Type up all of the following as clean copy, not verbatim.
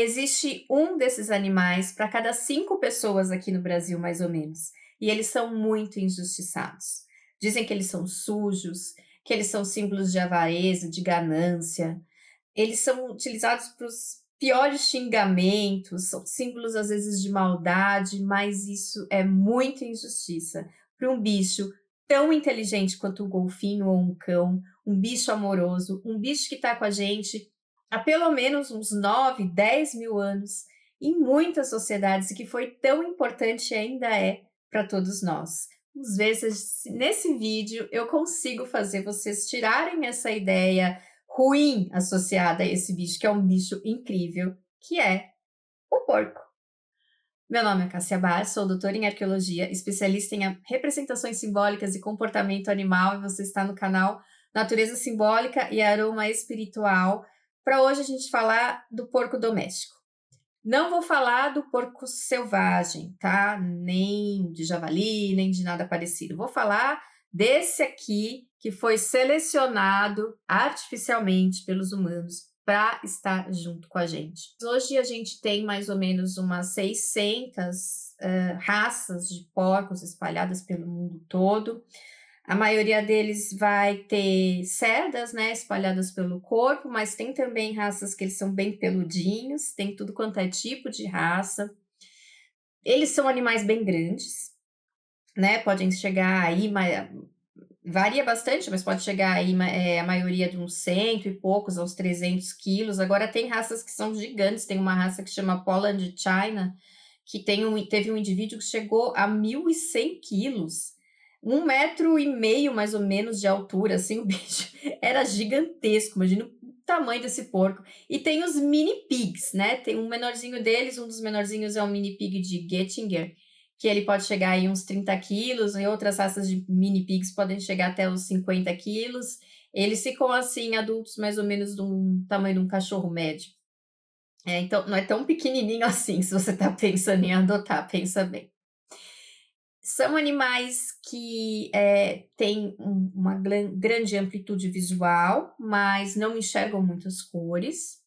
Existe um desses animais para cada 5 pessoas aqui no Brasil, mais ou menos, e eles são muito injustiçados. Dizem que eles são sujos, que eles são símbolos de avareza, de ganância. Eles são utilizados para os piores xingamentos, são símbolos às vezes de maldade, mas isso é muita injustiça para um bicho tão inteligente quanto um golfinho ou um cão, um bicho amoroso, um bicho que está com a gente há pelo menos uns 9, 10 mil anos, em muitas sociedades, e que foi tão importante e ainda é para todos nós. Às vezes, nesse vídeo, eu consigo fazer vocês tirarem essa ideia ruim associada a esse bicho, que é um bicho incrível, que é o porco. Meu nome é Cássia Bar, sou doutora em arqueologia, especialista em representações simbólicas e comportamento animal, e você está no canal Natureza Simbólica e Aroma Espiritual. Para hoje a gente falar do porco doméstico. Não vou falar do porco selvagem, tá? Nem de javali, nem de nada parecido. Vou falar desse aqui que foi selecionado artificialmente pelos humanos para estar junto com a gente. Hoje a gente tem mais ou menos umas 600 raças de porcos espalhadas pelo mundo todo. A maioria deles vai ter cerdas, né, espalhadas pelo corpo, mas tem também raças que eles são bem peludinhos, tem tudo quanto é tipo de raça. Eles são animais bem grandes, né, podem chegar aí, varia bastante, mas pode chegar aí a maioria de uns 100 e poucos aos 300 quilos. Agora tem raças que são gigantes, tem uma raça que chama Poland China, que teve um indivíduo que chegou a 1.100 quilos. 1,5 metro mais ou menos de altura, assim, o bicho era gigantesco, imagina o tamanho desse porco. E tem os mini pigs, né? Tem um menorzinho deles, um dos menorzinhos é um mini pig de Gettinger, que ele pode chegar aí uns 30 quilos, e outras raças de mini pigs podem chegar até os 50 quilos. Eles ficam assim, adultos mais ou menos do tamanho de um cachorro médio. Então, não é tão pequenininho assim, se você está pensando em adotar, pensa bem. São animais que têm uma grande amplitude visual, mas não enxergam muitas cores.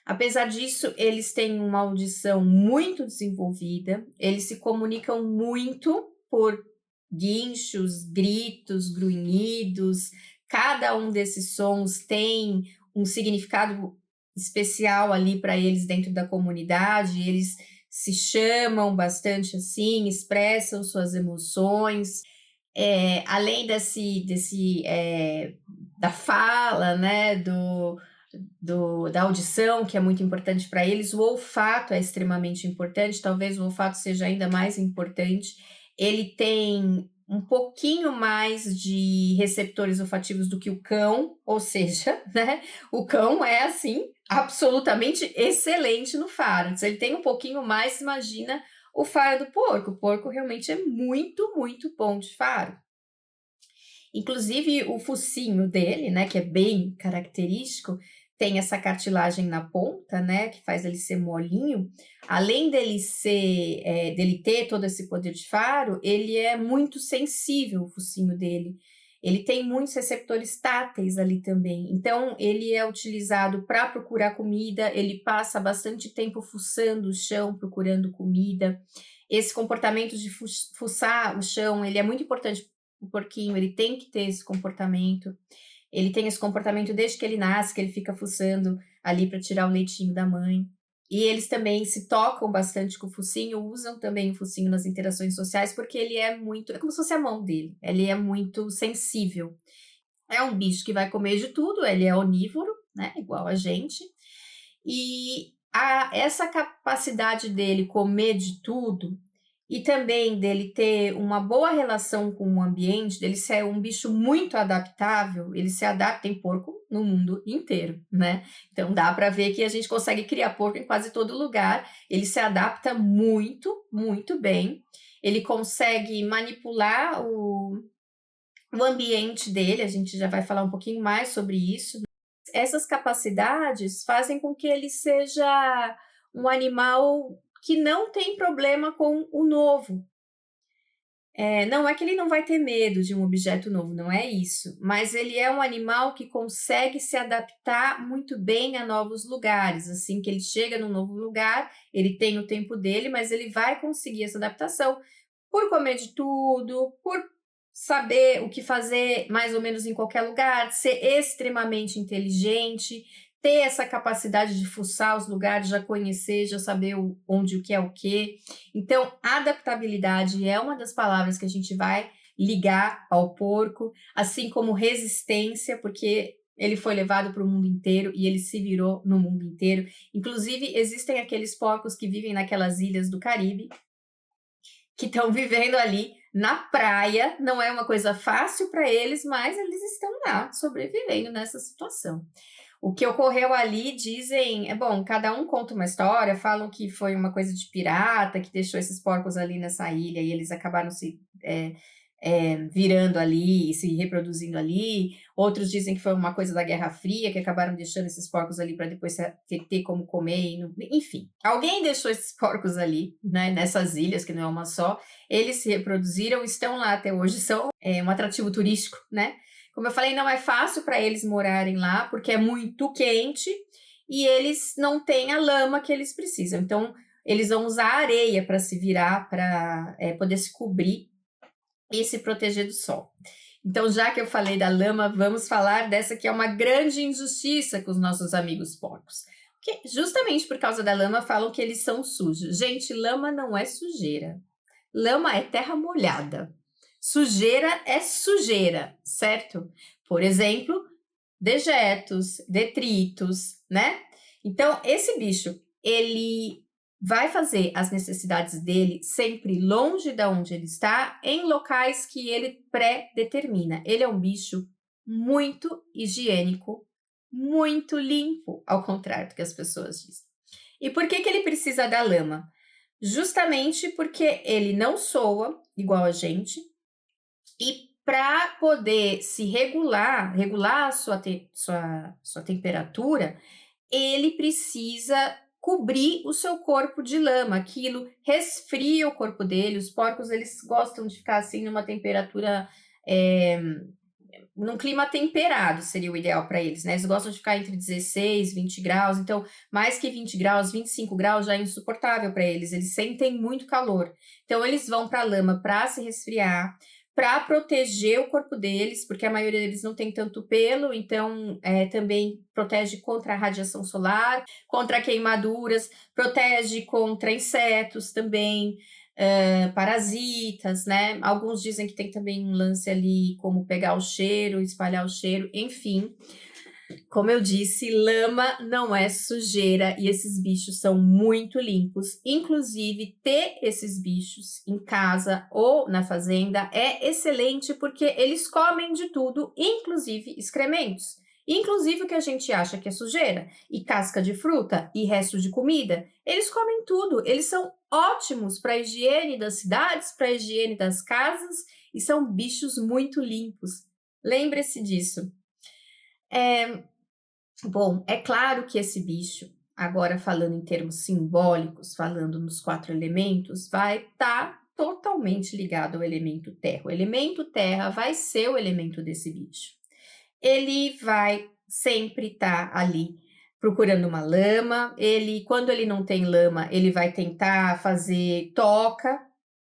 Apesar disso, eles têm uma audição muito desenvolvida, eles se comunicam muito por guinchos, gritos, grunhidos. Cada um desses sons tem um significado especial ali para eles dentro da comunidade. Eles se chamam bastante assim, expressam suas emoções. Além da fala, né, da audição, que é muito importante para eles, o olfato é extremamente importante, talvez o olfato seja ainda mais importante. Ele tem um pouquinho mais de receptores olfativos do que o cão, ou seja, né, o cão é assim, absolutamente excelente no faro. Se ele tem um pouquinho mais, imagina o faro do porco. O porco realmente é muito, muito bom de faro. Inclusive o focinho dele, né, que é bem característico, tem essa cartilagem na ponta, né, que faz ele ser molinho. Além dele ter todo esse poder de faro, ele é muito sensível, o focinho dele. Ele tem muitos receptores táteis ali também. Então, ele é utilizado para procurar comida, ele passa bastante tempo fuçando o chão, procurando comida. Esse comportamento de fuçar o chão, ele é muito importante. O porquinho, ele tem que ter esse comportamento. Ele tem esse comportamento desde que ele nasce, que ele fica fuçando ali para tirar o leitinho da mãe. E eles também se tocam bastante com o focinho, usam também o focinho nas interações sociais, porque ele é como se fosse a mão dele, ele é muito sensível. É um bicho que vai comer de tudo, ele é onívoro, né, igual a gente. E essa capacidade dele comer de tudo e também dele ter uma boa relação com o ambiente, dele ser um bicho muito adaptável, ele se adapta em porco no mundo inteiro, né? Então dá para ver que a gente consegue criar porco em quase todo lugar, ele se adapta muito, muito bem, ele consegue manipular o ambiente dele, a gente já vai falar um pouquinho mais sobre isso. Essas capacidades fazem com que ele seja um animal que não tem problema com o novo. Não é que ele não vai ter medo de um objeto novo, não é isso, mas ele é um animal que consegue se adaptar muito bem a novos lugares. Assim que ele chega num novo lugar, ele tem o tempo dele, mas ele vai conseguir essa adaptação por comer de tudo, por saber o que fazer mais ou menos em qualquer lugar, ser extremamente inteligente, ter essa capacidade de fuçar os lugares, já conhecer, já saber onde o que é o quê. Então, adaptabilidade é uma das palavras que a gente vai ligar ao porco, assim como resistência, porque ele foi levado para o mundo inteiro e ele se virou no mundo inteiro. Inclusive, existem aqueles porcos que vivem naquelas ilhas do Caribe, que estão vivendo ali na praia. Não é uma coisa fácil para eles, mas eles estão lá sobrevivendo nessa situação. O que ocorreu ali, dizem, bom, cada um conta uma história, falam que foi uma coisa de pirata que deixou esses porcos ali nessa ilha e eles acabaram se virando ali e se reproduzindo ali. Outros dizem que foi uma coisa da Guerra Fria, que acabaram deixando esses porcos ali para depois ter como comer. Enfim, alguém deixou esses porcos ali, né, nessas ilhas, que não é uma só. Eles se reproduziram, estão lá até hoje, são um atrativo turístico, né? Como eu falei, não é fácil para eles morarem lá, porque é muito quente e eles não têm a lama que eles precisam. Então, eles vão usar a areia para se virar, para poder se cobrir e se proteger do sol. Então, já que eu falei da lama, vamos falar dessa que é uma grande injustiça com os nossos amigos porcos. Porque justamente por causa da lama falam que eles são sujos. Gente, lama não é sujeira. Lama é terra molhada. Sujeira é sujeira, certo? Por exemplo, dejetos, detritos, né? Então, esse bicho, ele vai fazer as necessidades dele sempre longe de onde ele está, em locais que ele pré-determina. Ele é um bicho muito higiênico, muito limpo, ao contrário do que as pessoas dizem. E por que ele precisa da lama? Justamente porque ele não soa igual a gente e para poder se regular a sua temperatura, ele precisa cobrir o seu corpo de lama. Aquilo resfria o corpo dele. Os porcos, eles gostam de ficar assim numa temperatura, num clima temperado seria o ideal para eles, né? Eles gostam de ficar entre 16, 20 graus. Então, mais que 20 graus, 25 graus já é insuportável para eles. Eles sentem muito calor. Então, eles vão para a lama para se resfriar, para proteger o corpo deles, porque a maioria deles não tem tanto pelo, então também protege contra a radiação solar, contra queimaduras, protege contra insetos também, parasitas, né? Alguns dizem que tem também um lance ali como pegar o cheiro, espalhar o cheiro, enfim. Como eu disse, lama não é sujeira e esses bichos são muito limpos. Inclusive, ter esses bichos em casa ou na fazenda é excelente porque eles comem de tudo, inclusive excrementos. Inclusive o que a gente acha que é sujeira, e casca de fruta, e resto de comida, eles comem tudo. Eles são ótimos para a higiene das cidades, para a higiene das casas, e são bichos muito limpos. Lembre-se disso. Bom, é claro que esse bicho, agora falando em termos simbólicos, falando nos 4 elementos, vai estar totalmente ligado ao elemento terra. O elemento terra vai ser o elemento desse bicho. Ele vai sempre estar ali procurando uma lama. Quando ele não tem lama, ele vai tentar fazer toca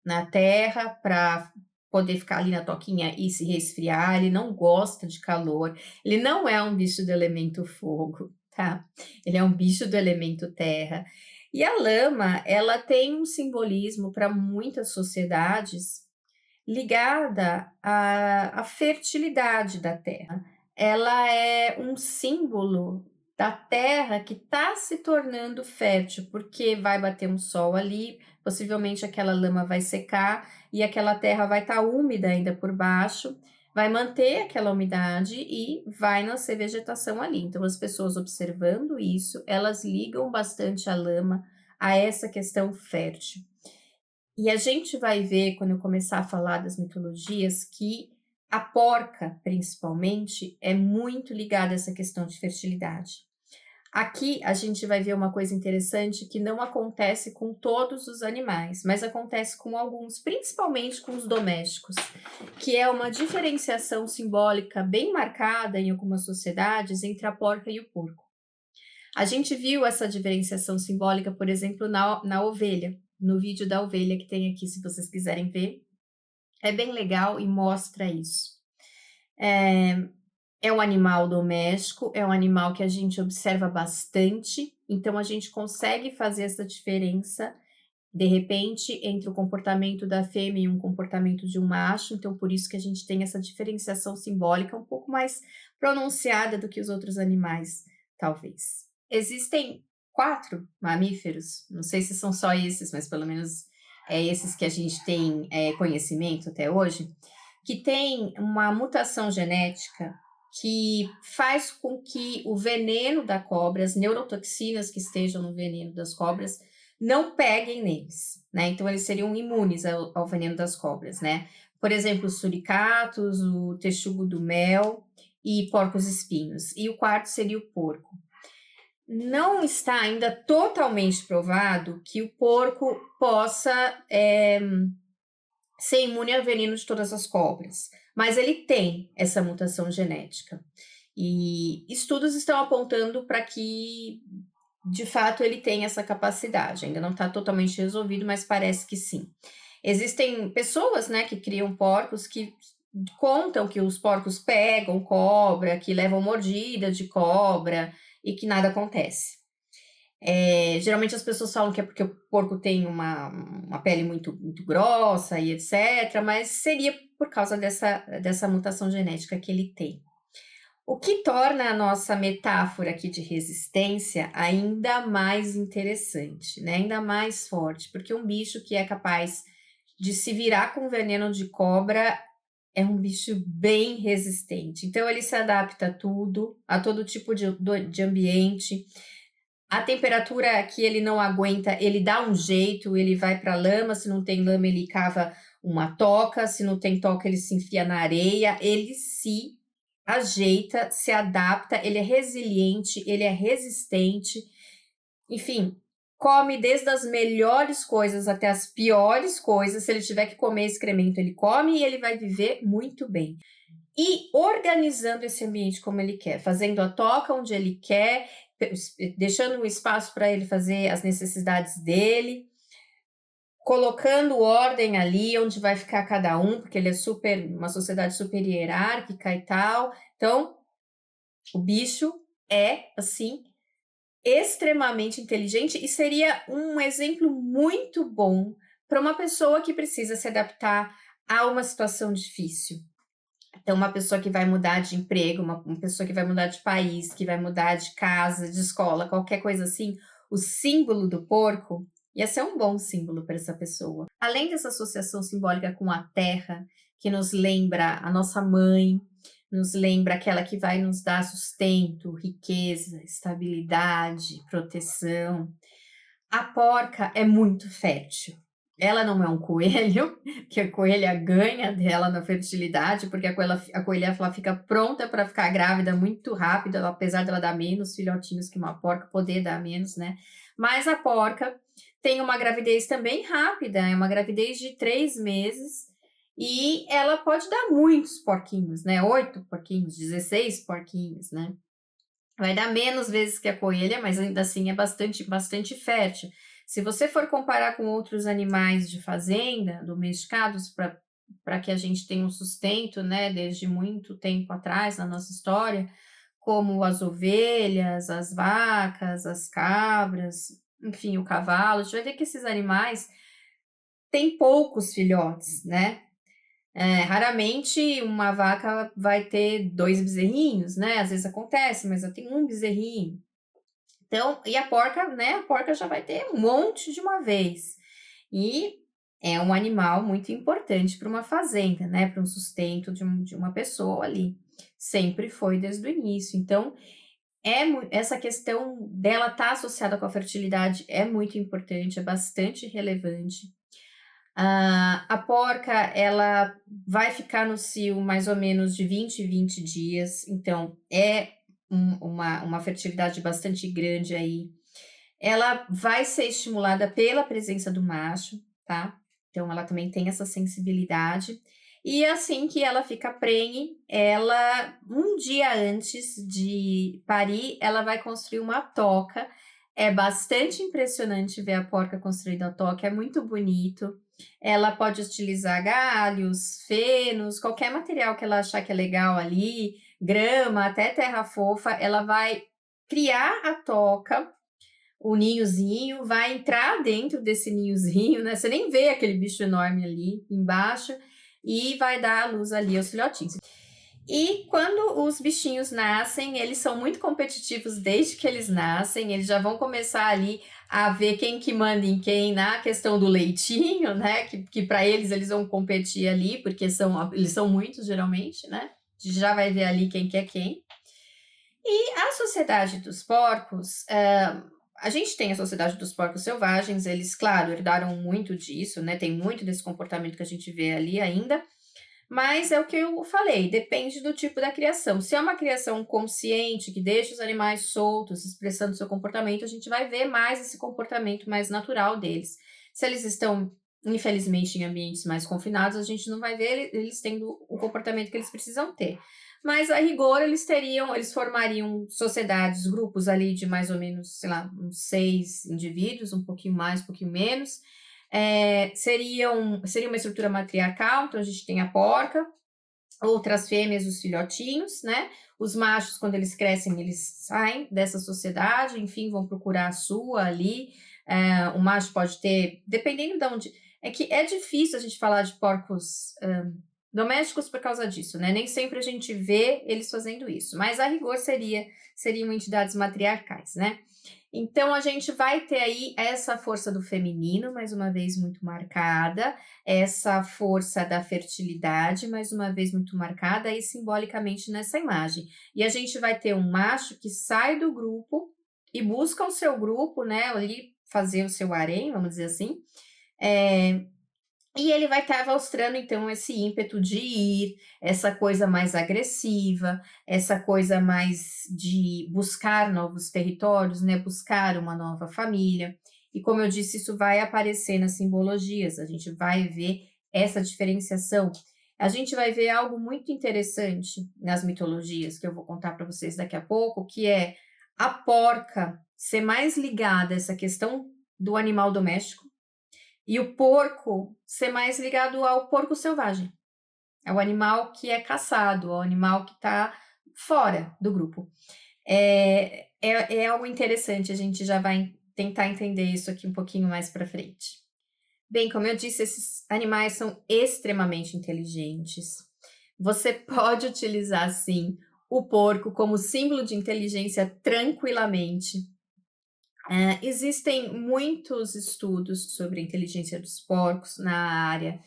na terra para poder ficar ali na toquinha e se resfriar. Ele não gosta de calor. Ele não é um bicho do elemento fogo, tá? Ele é um bicho do elemento terra. E a lama, ela tem um simbolismo para muitas sociedades ligada à fertilidade da terra. Ela é um símbolo da terra que está se tornando fértil, porque vai bater um sol ali, possivelmente aquela lama vai secar e aquela terra vai estar úmida ainda por baixo, vai manter aquela umidade e vai nascer vegetação ali. Então, as pessoas observando isso, elas ligam bastante a lama a essa questão fértil. E a gente vai ver, quando eu começar a falar das mitologias, que a porca, principalmente, é muito ligada a essa questão de fertilidade. Aqui a gente vai ver uma coisa interessante que não acontece com todos os animais, mas acontece com alguns, principalmente com os domésticos, que é uma diferenciação simbólica bem marcada em algumas sociedades entre a porca e o porco. A gente viu essa diferenciação simbólica, por exemplo, na ovelha, no vídeo da ovelha que tem aqui, se vocês quiserem ver. É bem legal e mostra isso. É um animal doméstico, é um animal que a gente observa bastante, então a gente consegue fazer essa diferença, de repente, entre o comportamento da fêmea e um comportamento de um macho, então por isso que a gente tem essa diferenciação simbólica um pouco mais pronunciada do que os outros animais, talvez. Existem 4 mamíferos, não sei se são só esses, mas pelo menos é esses que a gente tem conhecimento até hoje, que tem uma mutação genética que faz com que o veneno da cobra, as neurotoxinas que estejam no veneno das cobras, não peguem neles, né? Então eles seriam imunes ao veneno das cobras, né? Por exemplo, os suricatos, o texugo do mel e porcos-espinhos. E o quarto seria o porco. Não está ainda totalmente provado que o porco possa ser imune ao veneno de todas as cobras, mas ele tem essa mutação genética. E estudos estão apontando para que, de fato, ele tem essa capacidade. Ainda não está totalmente resolvido, mas parece que sim. Existem pessoas, né, que criam porcos que contam que os porcos pegam cobra, que levam mordida de cobra e que nada acontece. Geralmente as pessoas falam que é porque o porco tem uma pele muito grossa e etc., mas seria por causa dessa mutação genética que ele tem. O que torna a nossa metáfora aqui de resistência ainda mais interessante, né? Ainda mais forte, porque um bicho que é capaz de se virar com veneno de cobra é um bicho bem resistente. Então, ele se adapta a tudo, a todo tipo de ambiente. A temperatura que ele não aguenta, ele dá um jeito, ele vai para a lama, se não tem lama, ele cava uma toca, se não tem toca, ele se enfia na areia, ele se ajeita, se adapta, ele é resiliente, ele é resistente, enfim, come desde as melhores coisas até as piores coisas. Se ele tiver que comer excremento, ele come e ele vai viver muito bem. E organizando esse ambiente como ele quer, fazendo a toca onde ele quer, deixando um espaço para ele fazer as necessidades dele, colocando ordem ali onde vai ficar cada um, porque ele é uma sociedade super hierárquica e tal. Então, o bicho é, assim, extremamente inteligente e seria um exemplo muito bom para uma pessoa que precisa se adaptar a uma situação difícil. Então, uma pessoa que vai mudar de emprego, uma pessoa que vai mudar de país, que vai mudar de casa, de escola, qualquer coisa assim, o símbolo do porco ia ser um bom símbolo para essa pessoa. Além dessa associação simbólica com a terra, que nos lembra a nossa mãe, nos lembra aquela que vai nos dar sustento, riqueza, estabilidade, proteção. A porca é muito fértil. Ela não é um coelho, que a coelha ganha dela na fertilidade, porque a coelha ela fica pronta para ficar grávida muito rápido, apesar dela dar menos filhotinhos que uma porca, poder dar menos, né? Mas a porca tem uma gravidez também rápida, é uma gravidez de 3 meses, e ela pode dar muitos porquinhos, né? 8 porquinhos, 16 porquinhos, né? Vai dar menos vezes que a coelha, mas ainda assim é bastante fértil. Se você for comparar com outros animais de fazenda, domesticados, para que a gente tenha um sustento, né, desde muito tempo atrás na nossa história, como as ovelhas, as vacas, as cabras, enfim, o cavalo, a gente vai ver que esses animais têm poucos filhotes, né? Raramente uma vaca vai ter 2 bezerrinhos, né? Às vezes acontece, mas ela tem um bezerrinho. Então, e a porca, né? A porca já vai ter um monte de uma vez. E é um animal muito importante para uma fazenda, né? Para um sustento de uma pessoa ali. Sempre foi desde o início. Então, essa questão dela estar associada com a fertilidade é muito importante, é bastante relevante. A porca, ela vai ficar no cio mais ou menos de 20 em 20 dias, então é uma fertilidade bastante grande aí, ela vai ser estimulada pela presença do macho, tá? Então ela também tem essa sensibilidade. E assim que ela fica prenhe, ela, um dia antes de parir, ela vai construir uma toca. É bastante impressionante ver a porca construindo a toca, é muito bonito. Ela pode utilizar galhos, fenos, qualquer material que ela achar que é legal ali, grama, até terra fofa, ela vai criar a toca, o ninhozinho, vai entrar dentro desse ninhozinho, né? Você nem vê aquele bicho enorme ali embaixo e vai dar a luz ali aos filhotinhos. E quando os bichinhos nascem, eles são muito competitivos desde que eles nascem, eles já vão começar ali a ver quem que manda em quem na questão do leitinho, né? Que para eles vão competir ali, porque eles são muitos geralmente, né? A gente já vai ver ali quem que é quem. E a sociedade dos porcos, a gente tem a sociedade dos porcos selvagens, eles, claro, herdaram muito disso, né? Tem muito desse comportamento que a gente vê ali ainda, mas é o que eu falei, depende do tipo da criação. Se é uma criação consciente, que deixa os animais soltos, expressando seu comportamento, a gente vai ver mais esse comportamento mais natural deles. Se eles estão, infelizmente, em ambientes mais confinados, a gente não vai ver eles tendo o comportamento que eles precisam ter. Mas, a rigor, eles formariam sociedades, grupos ali de mais ou menos, sei lá, uns 6 indivíduos, um pouquinho mais, um pouquinho menos. Seria uma estrutura matriarcal, então a gente tem a porca, outras fêmeas, os filhotinhos, né? Os machos, quando eles crescem, eles saem dessa sociedade, enfim, vão procurar a sua ali. O macho pode ter, dependendo de onde. É que é difícil a gente falar de porcos domésticos por causa disso, né? Nem sempre a gente vê eles fazendo isso, mas a rigor seriam entidades matriarcais, né? Então a gente vai ter aí essa força do feminino, mais uma vez muito marcada, essa força da fertilidade, mais uma vez muito marcada aí simbolicamente nessa imagem. E a gente vai ter um macho que sai do grupo e busca o seu grupo, né, ali fazer o seu harém, vamos dizer assim, e ele vai estar mostrando, então, esse ímpeto de ir, essa coisa mais agressiva, essa coisa mais de buscar novos territórios, né? Buscar uma nova família. E como eu disse, isso vai aparecer nas simbologias, a gente vai ver essa diferenciação. A gente vai ver algo muito interessante nas mitologias, que eu vou contar para vocês daqui a pouco, que é a porca ser mais ligada a essa questão do animal doméstico, e o porco ser mais ligado ao porco selvagem, ao animal que é caçado, ao animal que está fora do grupo. É algo interessante, a gente já vai tentar entender isso aqui um pouquinho mais para frente. Bem, como eu disse, esses animais são extremamente inteligentes. Você pode utilizar, sim, o porco como símbolo de inteligência tranquilamente. Existem muitos estudos sobre a inteligência dos porcos na área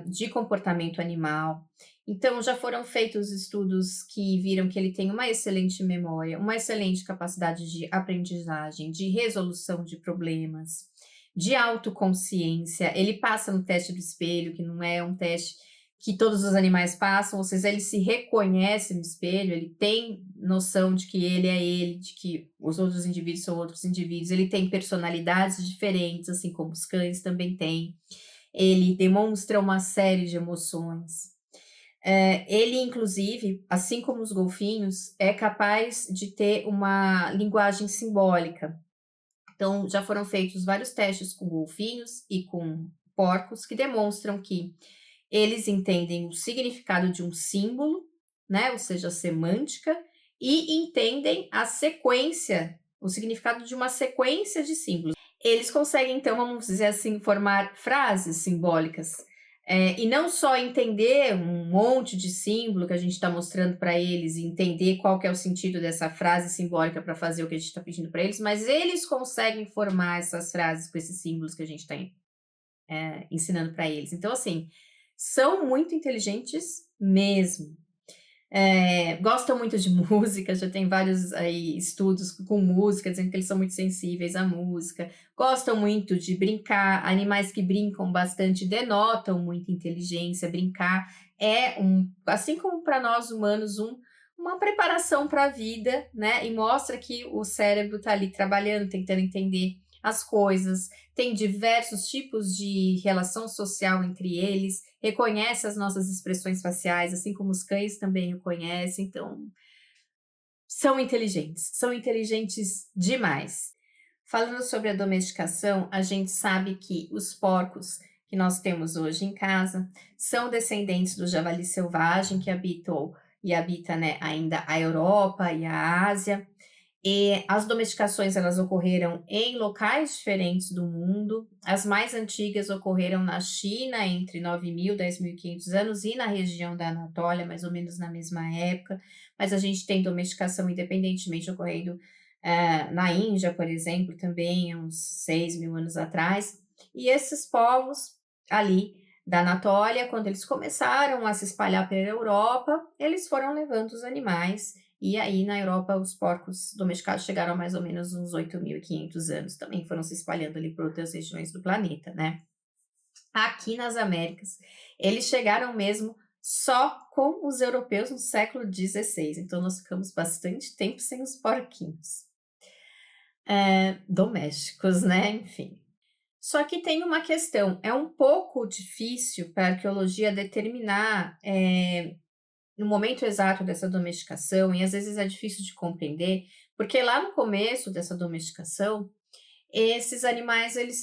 de comportamento animal. Então, já foram feitos estudos que viram que ele tem uma excelente memória, uma excelente capacidade de aprendizagem, de resolução de problemas, de autoconsciência. Ele passa no teste do espelho, que não é um teste que todos os animais passam, ou seja, ele se reconhece no espelho, ele tem noção de que ele é ele, de que os outros indivíduos são outros indivíduos, ele tem personalidades diferentes, assim como os cães também têm. Ele demonstra uma série de emoções. Ele, inclusive, assim como os golfinhos, é capaz de ter uma linguagem simbólica. Então, já foram feitos vários testes com golfinhos e com porcos que demonstram que eles entendem o significado de um símbolo, né? Ou seja, a semântica, e entendem a sequência, o significado de uma sequência de símbolos. Eles conseguem, então, vamos dizer assim, formar frases simbólicas. E não só entender um monte de símbolo que a gente está mostrando para eles e entender qual que é o sentido dessa frase simbólica para fazer o que a gente está pedindo para eles, mas eles conseguem formar essas frases com esses símbolos que a gente está ensinando para eles. Então, assim, são muito inteligentes mesmo. Gostam muito de música, já tem vários aí estudos com música, dizendo que eles são muito sensíveis à música. Gostam muito de brincar, animais que brincam bastante denotam muita inteligência. Brincar assim como para nós humanos, uma preparação para a vida, né? E mostra que o cérebro está ali trabalhando, tentando entender as coisas, tem diversos tipos de relação social entre eles, reconhece as nossas expressões faciais, assim como os cães também o conhecem, então são inteligentes demais. Falando sobre a domesticação, a gente sabe que os porcos que nós temos hoje em casa são descendentes do javali selvagem que habitou e habita, né, ainda a Europa e a Ásia. E as domesticações elas ocorreram em locais diferentes do mundo. As mais antigas ocorreram na China entre 9.000 e 10.500 anos e na região da Anatólia, mais ou menos na mesma época. Mas a gente tem domesticação independentemente ocorrendo na Índia, por exemplo, também há uns 6.000 anos atrás. E esses povos ali da Anatólia, quando eles começaram a se espalhar pela Europa, eles foram levando os animais e aí, na Europa, os porcos domesticados chegaram a mais ou menos uns 8.500 anos. Também foram se espalhando ali por outras regiões do planeta, né? Aqui nas Américas, eles chegaram mesmo só com os europeus no século XVI. Então, nós ficamos bastante tempo sem os porquinhos domésticos, né? Enfim. Só que tem uma questão. É um pouco difícil para a arqueologia determinar no momento exato dessa domesticação, e às vezes é difícil de compreender, porque lá no começo dessa domesticação, esses animais eles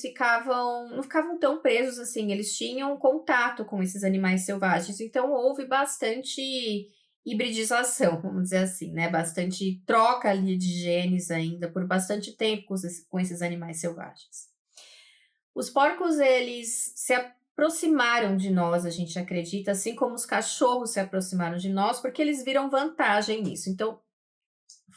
não ficavam tão presos assim, eles tinham contato com esses animais selvagens, então houve bastante hibridização, vamos dizer assim, né? Bastante troca ali de genes ainda por bastante tempo com esses animais selvagens. Os porcos, eles se aproximaram de nós, a gente acredita, assim como os cachorros se aproximaram de nós, porque eles viram vantagem nisso. Então,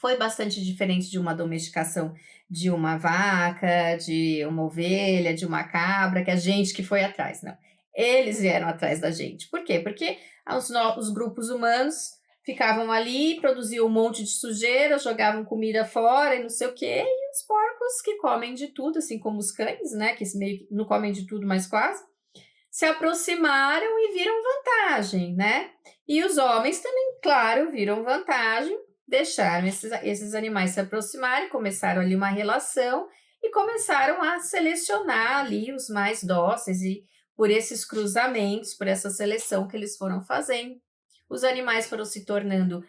foi bastante diferente de uma domesticação de uma vaca, de uma ovelha, de uma cabra, que a gente que foi atrás, não. Eles vieram atrás da gente. Por quê? Porque os grupos humanos ficavam ali, produziam um monte de sujeira, jogavam comida fora e não sei o quê, e os porcos que comem de tudo, assim como os cães, né, que meio que não comem de tudo, mas quase, se aproximaram e viram vantagem, né? E os homens também, claro, viram vantagem, deixaram esses animais se aproximarem, começaram ali uma relação e começaram a selecionar ali os mais dóceis e por esses cruzamentos, por essa seleção que eles foram fazendo, os animais foram se tornando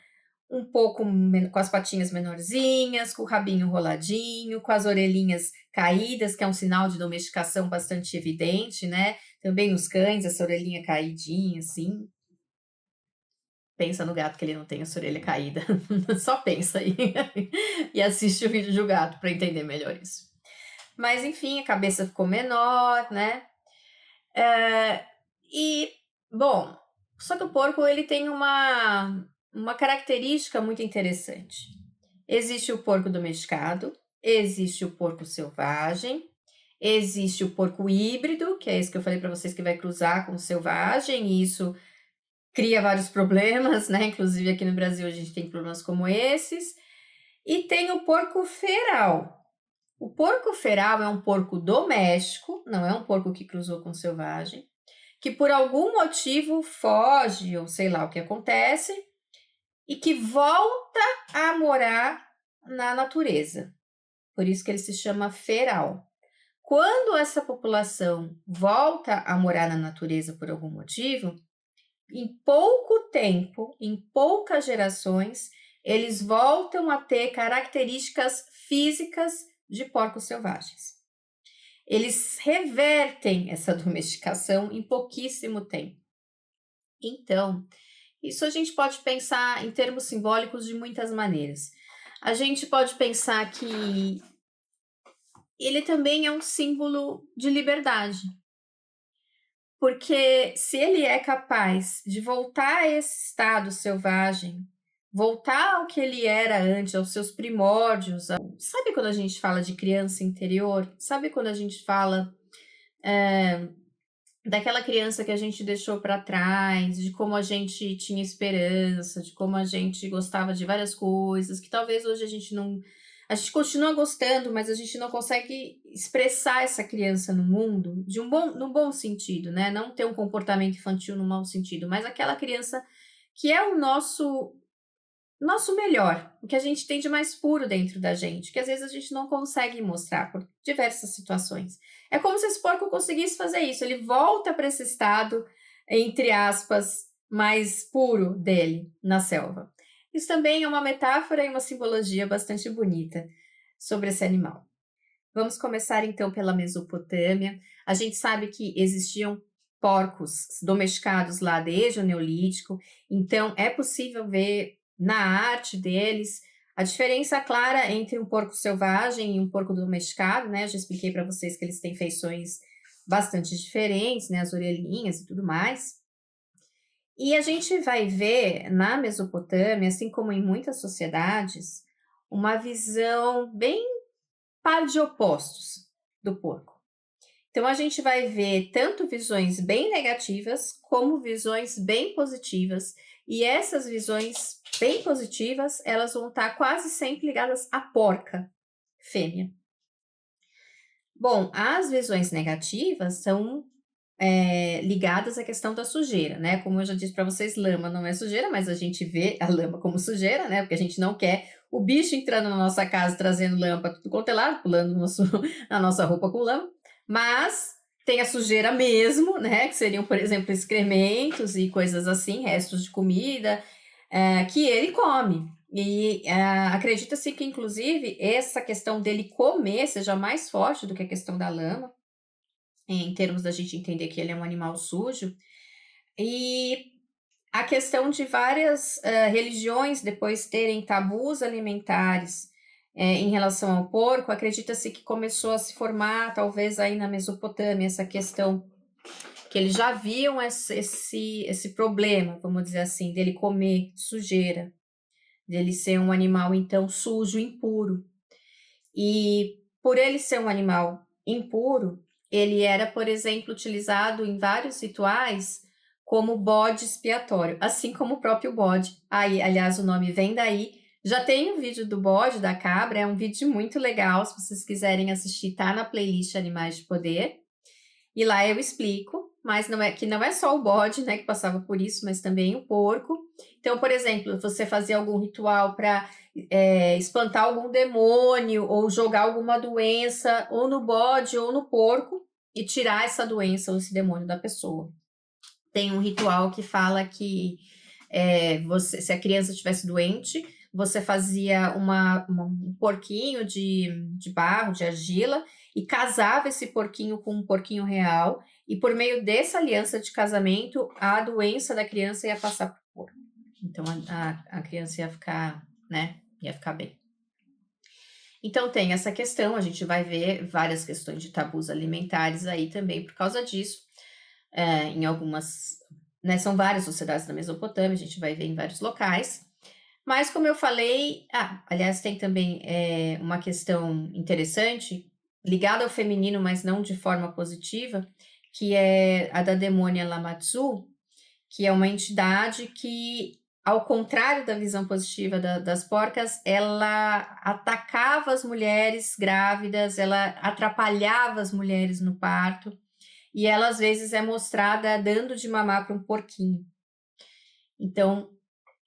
um pouco com as patinhas menorzinhas, com o rabinho roladinho, com as orelhinhas caídas, que é um sinal de domesticação bastante evidente, né? Também os cães, essa orelhinha caidinha, assim. Pensa no gato que ele não tem essa orelha caída. Só pensa aí. E assiste o vídeo do gato para entender melhor isso. Mas, enfim, a cabeça ficou menor, né? Bom, só que o porco, ele tem uma característica muito interessante. Existe o porco domesticado, existe o porco selvagem, existe o porco híbrido, que é esse que eu falei para vocês que vai cruzar com o selvagem, e isso cria vários problemas, né? Inclusive aqui no Brasil a gente tem problemas como esses. E tem o porco feral. O porco feral é um porco doméstico, não é um porco que cruzou com o selvagem, que por algum motivo foge, ou sei lá o que acontece, e que volta a morar na natureza. Por isso que ele se chama feral. Quando essa população volta a morar na natureza por algum motivo, em pouco tempo, em poucas gerações, eles voltam a ter características físicas de porcos selvagens. Eles revertem essa domesticação em pouquíssimo tempo. Então, isso a gente pode pensar em termos simbólicos de muitas maneiras. A gente pode pensar que ele também é um símbolo de liberdade. Porque se ele é capaz de voltar a esse estado selvagem, voltar ao que ele era antes, aos seus primórdios, sabe quando a gente fala de criança interior? Sabe quando a gente fala daquela criança que a gente deixou para trás, de como a gente tinha esperança, de como a gente gostava de várias coisas, que talvez hoje a gente não. A gente continua gostando, mas a gente não consegue expressar essa criança no mundo num bom sentido, né? Não ter um comportamento infantil no mau sentido, mas aquela criança que é o nosso nosso melhor, o que a gente tem de mais puro dentro da gente, que às vezes a gente não consegue mostrar por diversas situações. É como se esse porco conseguisse fazer isso, ele volta para esse estado, entre aspas, mais puro dele na selva. Isso também é uma metáfora e uma simbologia bastante bonita sobre esse animal. Vamos começar então pela Mesopotâmia. A gente sabe que existiam porcos domesticados lá desde o Neolítico, então é possível ver na arte deles a diferença clara entre um porco selvagem e um porco domesticado, né? Eu já expliquei para vocês que eles têm feições bastante diferentes, né? As orelhinhas e tudo mais. E a gente vai ver na Mesopotâmia, assim como em muitas sociedades, uma visão bem par de opostos do porco. Então a gente vai ver tanto visões bem negativas como visões bem positivas, e essas visões bem positivas, elas vão estar quase sempre ligadas à porca fêmea. Bom, as visões negativas são ligadas à questão da sujeira, né? Como eu já disse para vocês, lama não é sujeira, mas a gente vê a lama como sujeira, né? Porque a gente não quer o bicho entrando na nossa casa trazendo lama para tudo quanto é lado, pulando na nossa roupa com lama. Mas tem a sujeira mesmo, né? Que seriam, por exemplo, excrementos e coisas assim, restos de comida, que ele come. E acredita-se que, inclusive, essa questão dele comer seja mais forte do que a questão da lama, em termos da gente entender que ele é um animal sujo. E a questão de várias religiões depois terem tabus alimentares em relação ao porco, acredita-se que começou a se formar, talvez aí na Mesopotâmia, essa questão que eles já viam esse problema, vamos dizer assim, dele comer sujeira, dele ser um animal, então, sujo, impuro. E por ele ser um animal impuro, ele era, por exemplo, utilizado em vários rituais como bode expiatório, assim como o próprio bode. Aí, aliás, o nome vem daí. Já tem um vídeo do bode, da cabra, é um vídeo muito legal, se vocês quiserem assistir, tá na playlist Animais de Poder. E lá eu explico, mas não é só o bode, né, que passava por isso, mas também o porco. Então, por exemplo, você fazia algum ritual para espantar algum demônio ou jogar alguma doença ou no bode ou no porco e tirar essa doença ou esse demônio da pessoa. Tem um ritual que fala que se a criança estivesse doente, você fazia um porquinho de barro, de argila, e casava esse porquinho com um porquinho real, e por meio dessa aliança de casamento, a doença da criança ia passar para o porco. Então a criança ia ficar, né? Ia ficar bem. Então tem essa questão, a gente vai ver várias questões de tabus alimentares aí também por causa disso. Em algumas, né, são várias sociedades da Mesopotâmia, a gente vai ver em vários locais. Mas como eu falei, aliás, tem também uma questão interessante, ligada ao feminino, mas não de forma positiva, que é a da demônia Lamatsu, que é uma entidade que, ao contrário da visão positiva das porcas, ela atacava as mulheres grávidas, ela atrapalhava as mulheres no parto, e ela às vezes é mostrada dando de mamar para um porquinho. Então,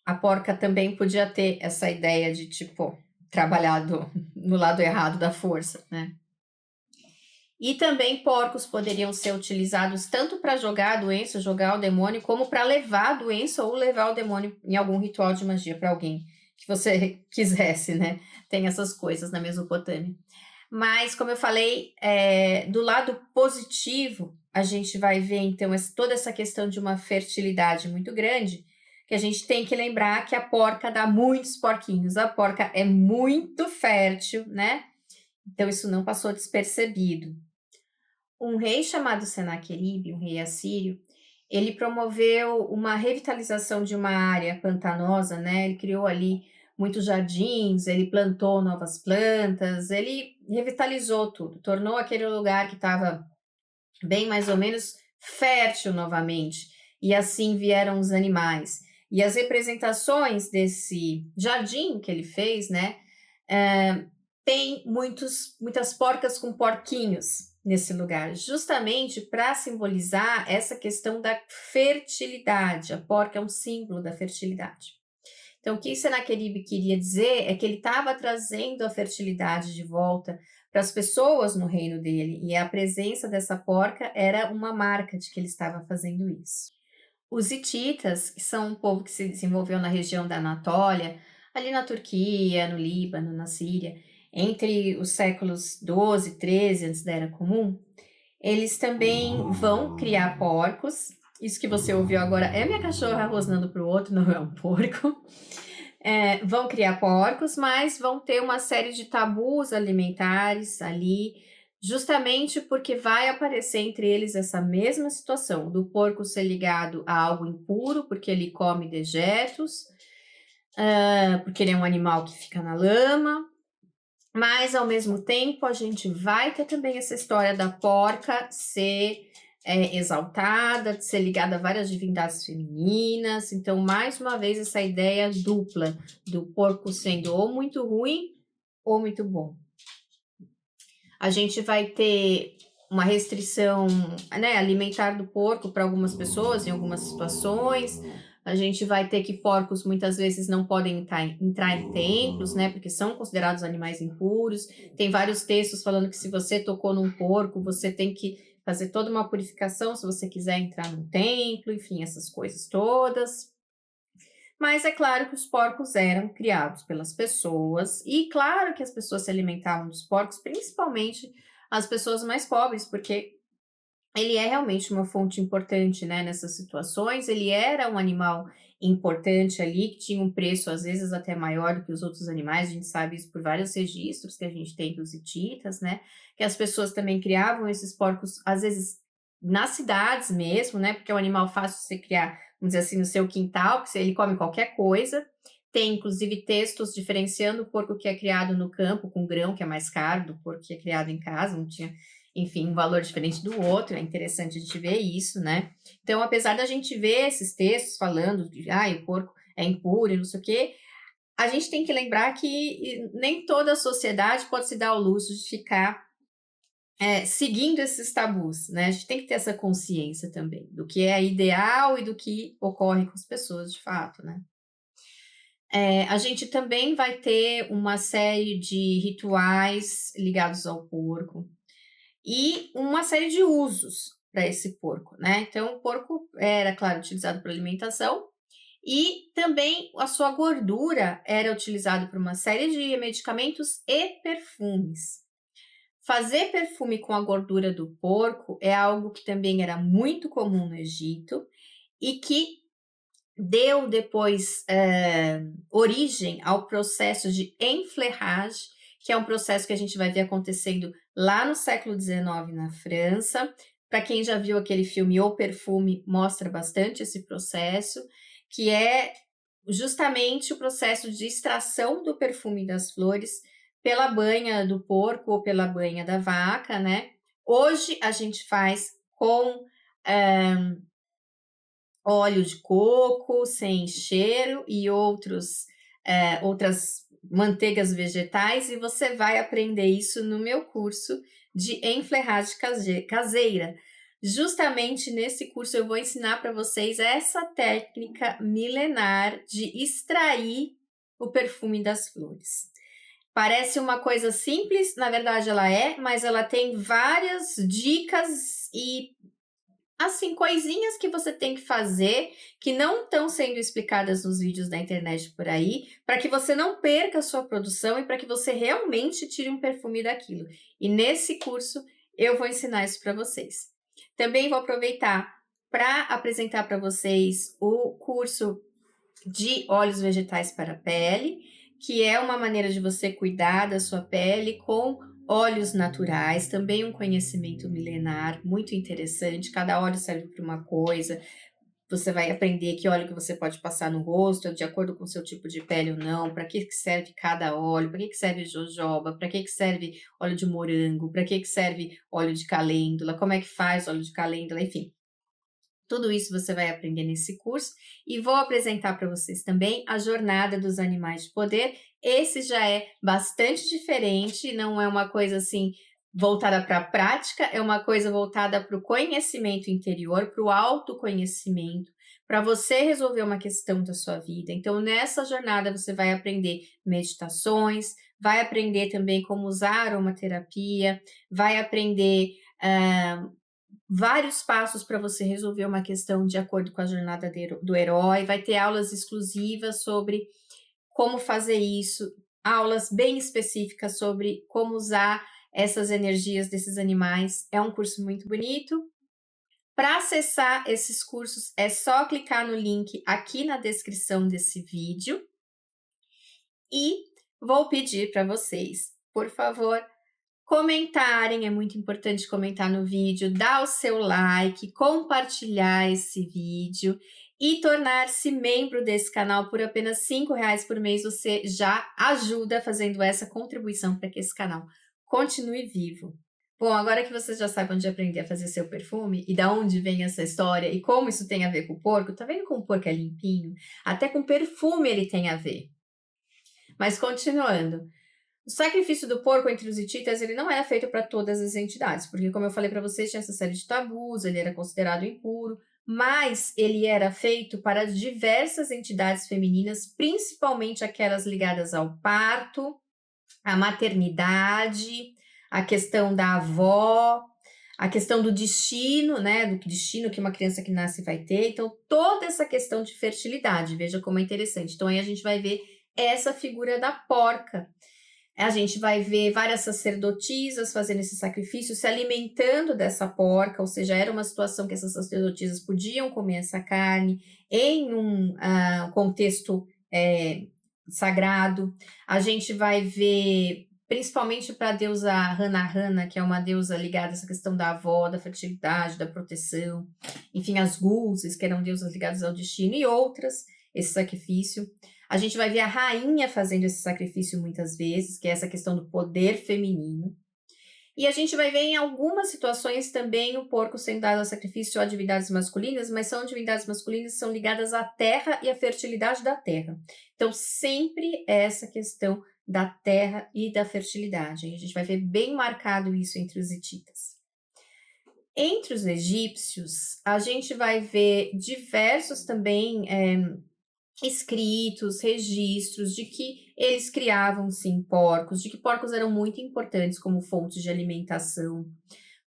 a porca também podia ter essa ideia de, tipo, trabalhar no lado errado da força, né? E também porcos poderiam ser utilizados tanto para jogar a doença, jogar o demônio, como para levar a doença ou levar o demônio em algum ritual de magia para alguém que você quisesse, né? Tem essas coisas na Mesopotâmia. Mas, como eu falei, do lado positivo, a gente vai ver, então, toda essa questão de uma fertilidade muito grande, que a gente tem que lembrar que a porca dá muitos porquinhos. A porca é muito fértil, né? Então, isso não passou despercebido. Um rei chamado Senaqueribe, um rei assírio, ele promoveu uma revitalização de uma área pantanosa, né? Ele criou ali muitos jardins, ele plantou novas plantas, ele revitalizou tudo, tornou aquele lugar que estava bem mais ou menos fértil novamente. E assim vieram os animais. E as representações desse jardim que ele fez, né? Tem muitas porcas com porquinhos nesse lugar, justamente para simbolizar essa questão da fertilidade. A porca é um símbolo da fertilidade. Então, o que Senaqueribe queria dizer é que ele estava trazendo a fertilidade de volta para as pessoas no reino dele, e a presença dessa porca era uma marca de que ele estava fazendo isso. Os hititas, que são um povo que se desenvolveu na região da Anatólia, ali na Turquia, no Líbano, na Síria, entre os séculos 12 e 13 antes da Era Comum, eles também vão criar porcos. Isso que você ouviu agora é minha cachorra rosnando para o outro, não é um porco. Vão criar porcos, mas vão ter uma série de tabus alimentares ali, justamente porque vai aparecer entre eles essa mesma situação do porco ser ligado a algo impuro, porque ele come dejetos, porque ele é um animal que fica na lama, mas ao mesmo tempo a gente vai ter também essa história da porca ser exaltada, de ser ligada a várias divindades femininas. Então, mais uma vez, essa ideia dupla do porco sendo ou muito ruim ou muito bom. A gente vai ter uma restrição, né, alimentar do porco para algumas pessoas em algumas situações. A gente vai ter que porcos muitas vezes não podem entrar em templos, né, porque são considerados animais impuros. Tem vários textos falando que se você tocou num porco, você tem que fazer toda uma purificação se você quiser entrar num templo, enfim, essas coisas todas. Mas é claro que os porcos eram criados pelas pessoas, e claro que as pessoas se alimentavam dos porcos, principalmente as pessoas mais pobres, porque ele é realmente uma fonte importante, né, nessas situações. Ele era um animal importante ali, que tinha um preço às vezes até maior do que os outros animais. A gente sabe isso por vários registros que a gente tem dos hititas, né, que as pessoas também criavam esses porcos, às vezes nas cidades mesmo, né, porque é um animal fácil de você criar, vamos dizer assim, no seu quintal, porque ele come qualquer coisa. Tem, inclusive, textos diferenciando o porco que é criado no campo com grão, que é mais caro, do porco que é criado em casa, não tinha, enfim, um valor diferente do outro. É interessante a gente ver isso, né? Então, apesar da gente ver esses textos falando de, o porco é impuro e não sei o quê, a gente tem que lembrar que nem toda a sociedade pode se dar ao luxo de ficar seguindo esses tabus, né? A gente tem que ter essa consciência também do que é ideal e do que ocorre com as pessoas de fato, né? A gente também vai ter uma série de rituais ligados ao porco e uma série de usos para esse porco, né? Então, o porco era, claro, utilizado para alimentação, e também a sua gordura era utilizada para uma série de medicamentos e perfumes. Fazer perfume com a gordura do porco é algo que também era muito comum no Egito e que deu depois origem ao processo de enfleirage, que é um processo que a gente vai ver acontecendo lá no século XIX na França. Para quem já viu aquele filme O Perfume, mostra bastante esse processo, que é justamente o processo de extração do perfume das flores pela banha do porco ou pela banha da vaca, né? Hoje a gente faz com óleo de coco sem cheiro e outras manteigas vegetais, e você vai aprender isso no meu curso de enfleiragem caseira. Justamente nesse curso eu vou ensinar para vocês essa técnica milenar de extrair o perfume das flores. Parece uma coisa simples, na verdade ela é, mas ela tem várias dicas e assim, coisinhas que você tem que fazer que não estão sendo explicadas nos vídeos da internet por aí, para que você não perca a sua produção e para que você realmente tire um perfume daquilo. E nesse curso eu vou ensinar isso para vocês. Também vou aproveitar para apresentar para vocês o curso de óleos vegetais para a pele, que é uma maneira de você cuidar da sua pele com óleos naturais, também um conhecimento milenar muito interessante. Cada óleo serve para uma coisa. Você vai aprender que óleo que você pode passar no rosto, de acordo com o seu tipo de pele ou não, para que serve cada óleo, para que serve jojoba, para que serve óleo de morango, para que serve óleo de calêndula, como é que faz óleo de calêndula, enfim. Tudo isso você vai aprender nesse curso, e vou apresentar para vocês também a jornada dos animais de poder. Esse já é bastante diferente, não é uma coisa assim voltada para a prática, é uma coisa voltada para o conhecimento interior, para o autoconhecimento, para você resolver uma questão da sua vida. Então, nessa jornada, você vai aprender meditações, vai aprender também como usar aromaterapia, vai aprender vários passos para você resolver uma questão de acordo com a jornada do herói, vai ter aulas exclusivas sobre como fazer isso, aulas bem específicas sobre como usar essas energias desses animais. É um curso muito bonito. Para acessar esses cursos, é só clicar no link aqui na descrição desse vídeo. E vou pedir para vocês, por favor, comentarem, é muito importante comentar no vídeo, dar o seu like, compartilhar esse vídeo e tornar-se membro desse canal por apenas R$ 5 por mês. Você já ajuda fazendo essa contribuição para que esse canal continue vivo. Bom, agora que vocês já sabem onde aprender a fazer seu perfume e da onde vem essa história e como isso tem a ver com o porco, tá vendo como o porco é limpinho? Até com perfume ele tem a ver. Mas continuando. O sacrifício do porco entre os hititas, ele não era feito para todas as entidades, porque como eu falei para vocês, tinha essa série de tabus, ele era considerado impuro, mas ele era feito para diversas entidades femininas, principalmente aquelas ligadas ao parto, à maternidade, a questão da avó, a questão do destino, né, do destino que uma criança que nasce vai ter. Então, toda essa questão de fertilidade, veja como é interessante. Então, aí a gente vai ver essa figura da porca. A gente vai ver várias sacerdotisas fazendo esse sacrifício, se alimentando dessa porca, ou seja, era uma situação que essas sacerdotisas podiam comer essa carne em um contexto sagrado. A gente vai ver, principalmente para a deusa Hana, que é uma deusa ligada a essa questão da avó, da fertilidade, da proteção, enfim, as Gulses, que eram deusas ligadas ao destino, e outras, esse sacrifício. A gente vai ver a rainha fazendo esse sacrifício muitas vezes, que é essa questão do poder feminino. E a gente vai ver em algumas situações também o porco sendo dado a sacrifício a divindades masculinas, mas são divindades masculinas que são ligadas à terra e à fertilidade da terra. Então, sempre é essa questão da terra e da fertilidade. A gente vai ver bem marcado isso entre os hititas. Entre os egípcios, a gente vai ver diversos também escritos, registros de que eles criavam sim porcos, de que porcos eram muito importantes como fontes de alimentação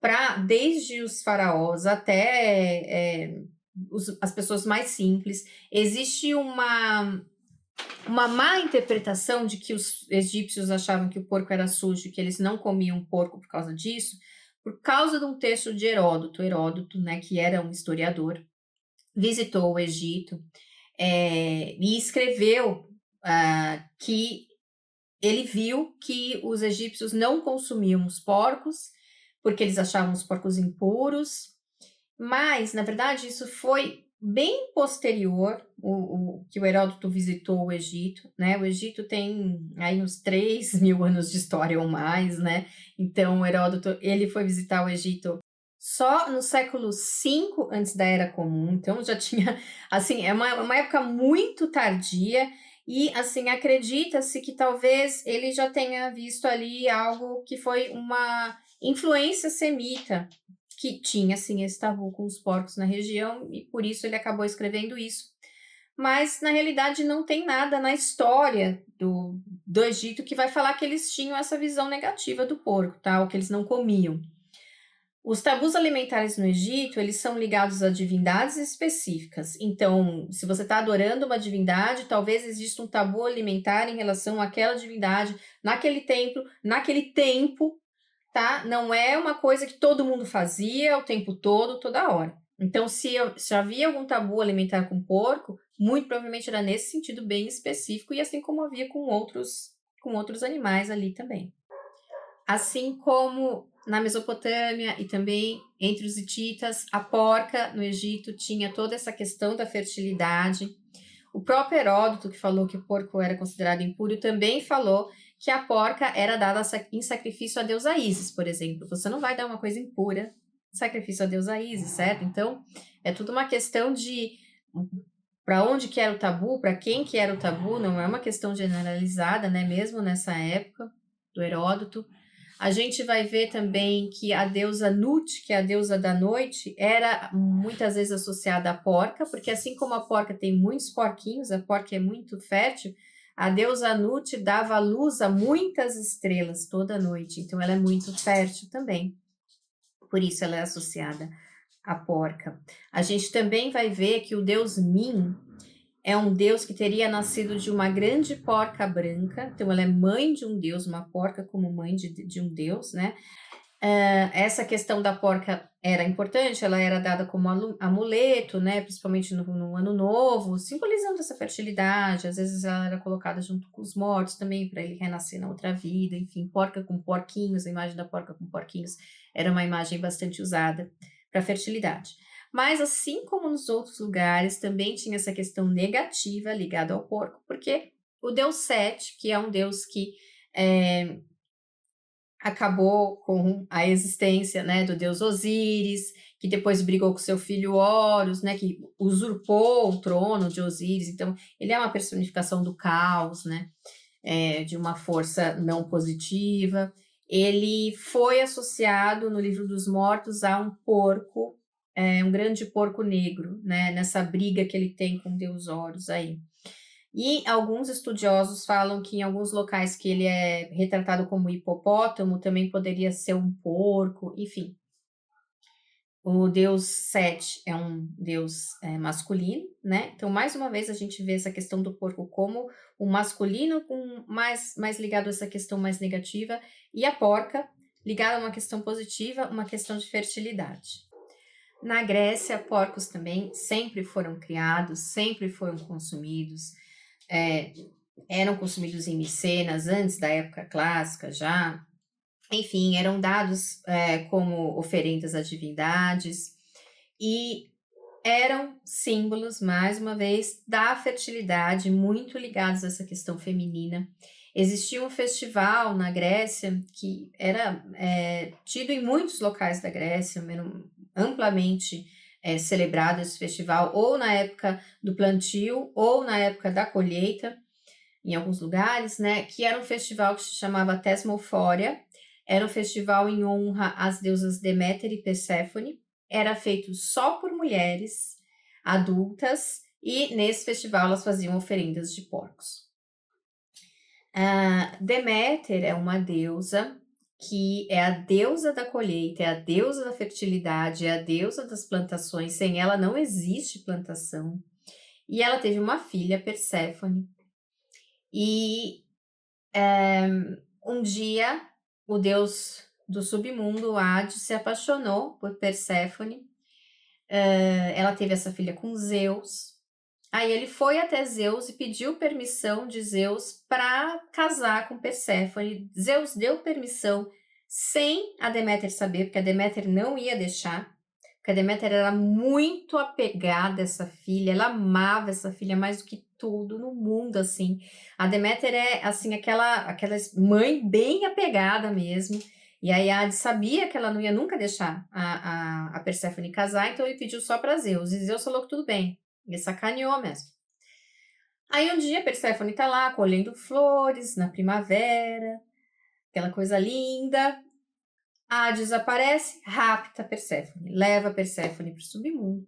para desde os faraós até as pessoas mais simples. Existe uma má interpretação de que os egípcios achavam que o porco era sujo e que eles não comiam porco por causa disso, por causa de um texto de Heródoto, né, que era um historiador, visitou o Egito e escreveu que ele viu que os egípcios não consumiam os porcos, porque eles achavam os porcos impuros, mas, na verdade, isso foi bem posterior, que o Heródoto visitou o Egito, né? O Egito tem aí uns 3.000 anos de história ou mais, né? Então, o Heródoto, ele foi visitar o Egito só no século V antes da Era Comum, então já tinha, assim, é uma época muito tardia, e, assim, acredita-se que talvez ele já tenha visto ali algo que foi uma influência semita, que tinha, assim, esse tabu com os porcos na região, e por isso ele acabou escrevendo isso. Mas, na realidade, não tem nada na história do Egito que vai falar que eles tinham essa visão negativa do porco, tá? Ou que eles não comiam. Os tabus alimentares no Egito, eles são ligados a divindades específicas. Então, se você está adorando uma divindade, talvez exista um tabu alimentar em relação àquela divindade, naquele templo, naquele tempo, tá? Não é uma coisa que todo mundo fazia o tempo todo, toda hora. Então, se havia algum tabu alimentar com porco, muito provavelmente era nesse sentido bem específico, e assim como havia com outros animais ali também. Assim como na Mesopotâmia e também entre os hititas, a porca no Egito tinha toda essa questão da fertilidade. O próprio Heródoto, que falou que o porco era considerado impuro, também falou que a porca era dada em sacrifício à deusa Ísis, por exemplo. Você não vai dar uma coisa impura em sacrifício à deusa Ísis, certo? Então, é tudo uma questão de para onde que era o tabu, para quem que era o tabu, não é uma questão generalizada, né? Mesmo nessa época do Heródoto. A gente vai ver também que a deusa Nut, que é a deusa da noite, era muitas vezes associada à porca, porque assim como a porca tem muitos porquinhos, a porca é muito fértil, a deusa Nut dava luz a muitas estrelas toda noite, então ela é muito fértil também. Por isso ela é associada à porca. A gente também vai ver que o deus Min é um deus que teria nascido de uma grande porca branca, então ela é mãe de um deus, uma porca como mãe de um deus, né? Essa questão da porca era importante, ela era dada como amuleto, né? Principalmente no Ano Novo, simbolizando essa fertilidade. Às vezes ela era colocada junto com os mortos também, para ele renascer na outra vida. Enfim, porca com porquinhos, a imagem da porca com porquinhos era uma imagem bastante usada para fertilidade. Mas, assim como nos outros lugares, também tinha essa questão negativa ligada ao porco, porque o deus Sete, que é um deus que acabou com a existência, né, do deus Osíris, que depois brigou com seu filho Horus, né, que usurpou o trono de Osíris. Então, ele é uma personificação do caos, né, de uma força não positiva. Ele foi associado no Livro dos Mortos a um porco, um grande porco negro, né, nessa briga que ele tem com o deus Horus aí. E alguns estudiosos falam que em alguns locais que ele é retratado como hipopótamo, também poderia ser um porco, enfim. O deus Set é um deus masculino, né? Então, mais uma vez, a gente vê essa questão do porco como o masculino, mais ligado a essa questão mais negativa, e a porca ligada a uma questão positiva, uma questão de fertilidade. Na Grécia, porcos também sempre foram criados, sempre foram consumidos, eram consumidos em micenas antes da época clássica já. Enfim, eram dados como oferendas a divindades e eram símbolos, mais uma vez, da fertilidade, muito ligados a essa questão feminina. Existia um festival na Grécia que era tido em muitos locais da Grécia, amplamente celebrado esse festival, ou na época do plantio, ou na época da colheita, em alguns lugares, né? Que era um festival que se chamava Thesmophoria, era um festival em honra às deusas Deméter e Perséfone, era feito só por mulheres adultas, e nesse festival elas faziam oferendas de porcos. Deméter é uma deusa que é a deusa da colheita, é a deusa da fertilidade, é a deusa das plantações. Sem ela não existe plantação. E ela teve uma filha, Perséfone. E um dia o deus do submundo, Hades, se apaixonou por Perséfone. Ela teve essa filha com Zeus. Aí ele foi até Zeus e pediu permissão de Zeus para casar com Perséfone. Zeus deu permissão sem a Deméter saber, porque a Deméter não ia deixar. Porque a Deméter era muito apegada a essa filha, ela amava essa filha mais do que tudo no mundo, assim. A Deméter é, assim, aquela mãe bem apegada mesmo. E aí a Hades sabia que ela não ia nunca deixar a Perséfone casar, então ele pediu só para Zeus. E Zeus falou que tudo bem. Ele sacaneou mesmo. Aí um dia Perséfone tá lá colhendo flores na primavera, aquela coisa linda. Hades aparece, rapta Perséfone, leva Perséfone pro submundo.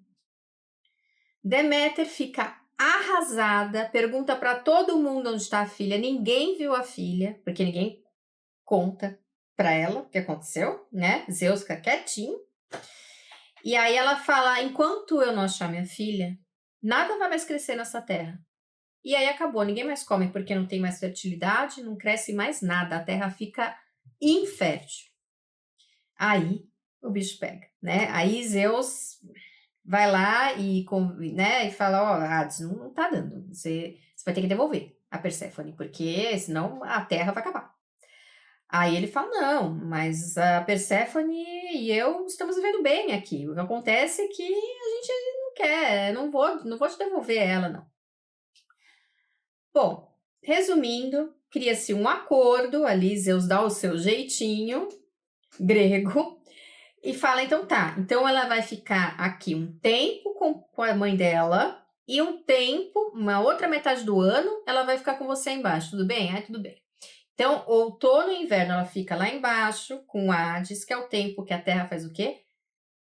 Deméter fica arrasada, pergunta para todo mundo onde está a filha. Ninguém viu a filha, porque ninguém conta para ela o que aconteceu, né? Zeus fica quietinho. E aí ela fala: enquanto eu não achar minha filha, nada vai mais crescer nessa terra. E aí acabou, ninguém mais come porque não tem mais fertilidade, não cresce mais nada, a terra fica infértil. Aí o bicho pega, né? Aí Zeus vai lá e fala: ó, Hades, não tá dando, você vai ter que devolver a Perséfone, porque senão a terra vai acabar. Aí ele fala: não, mas a Perséfone e eu estamos vivendo bem aqui. O que acontece é que a gente não quer, não vou te devolver ela, não. Bom, resumindo, cria-se um acordo ali, Zeus dá o seu jeitinho grego e fala: então tá, então ela vai ficar aqui um tempo com a mãe dela e um tempo, uma outra metade do ano, ela vai ficar com você embaixo, tudo bem? Tudo bem. Então, outono e inverno ela fica lá embaixo com Hades, que é o tempo que a Terra faz o quê?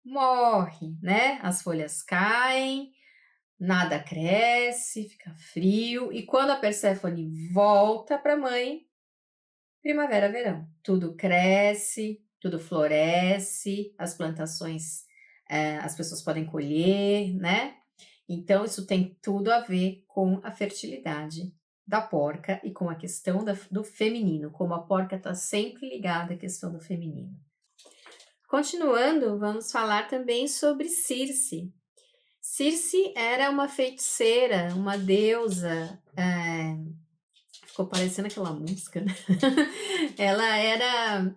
Morre, né? As folhas caem, nada cresce, fica frio, e quando a Perséfone volta para a mãe, primavera, verão. Tudo cresce, tudo floresce, as plantações, as pessoas podem colher, né? Então, isso tem tudo a ver com a fertilidade da porca e com a questão do feminino, como a porca está sempre ligada à questão do feminino. Continuando, vamos falar também sobre Circe. Circe era uma feiticeira, uma deusa, ficou parecendo aquela música, né? Ela era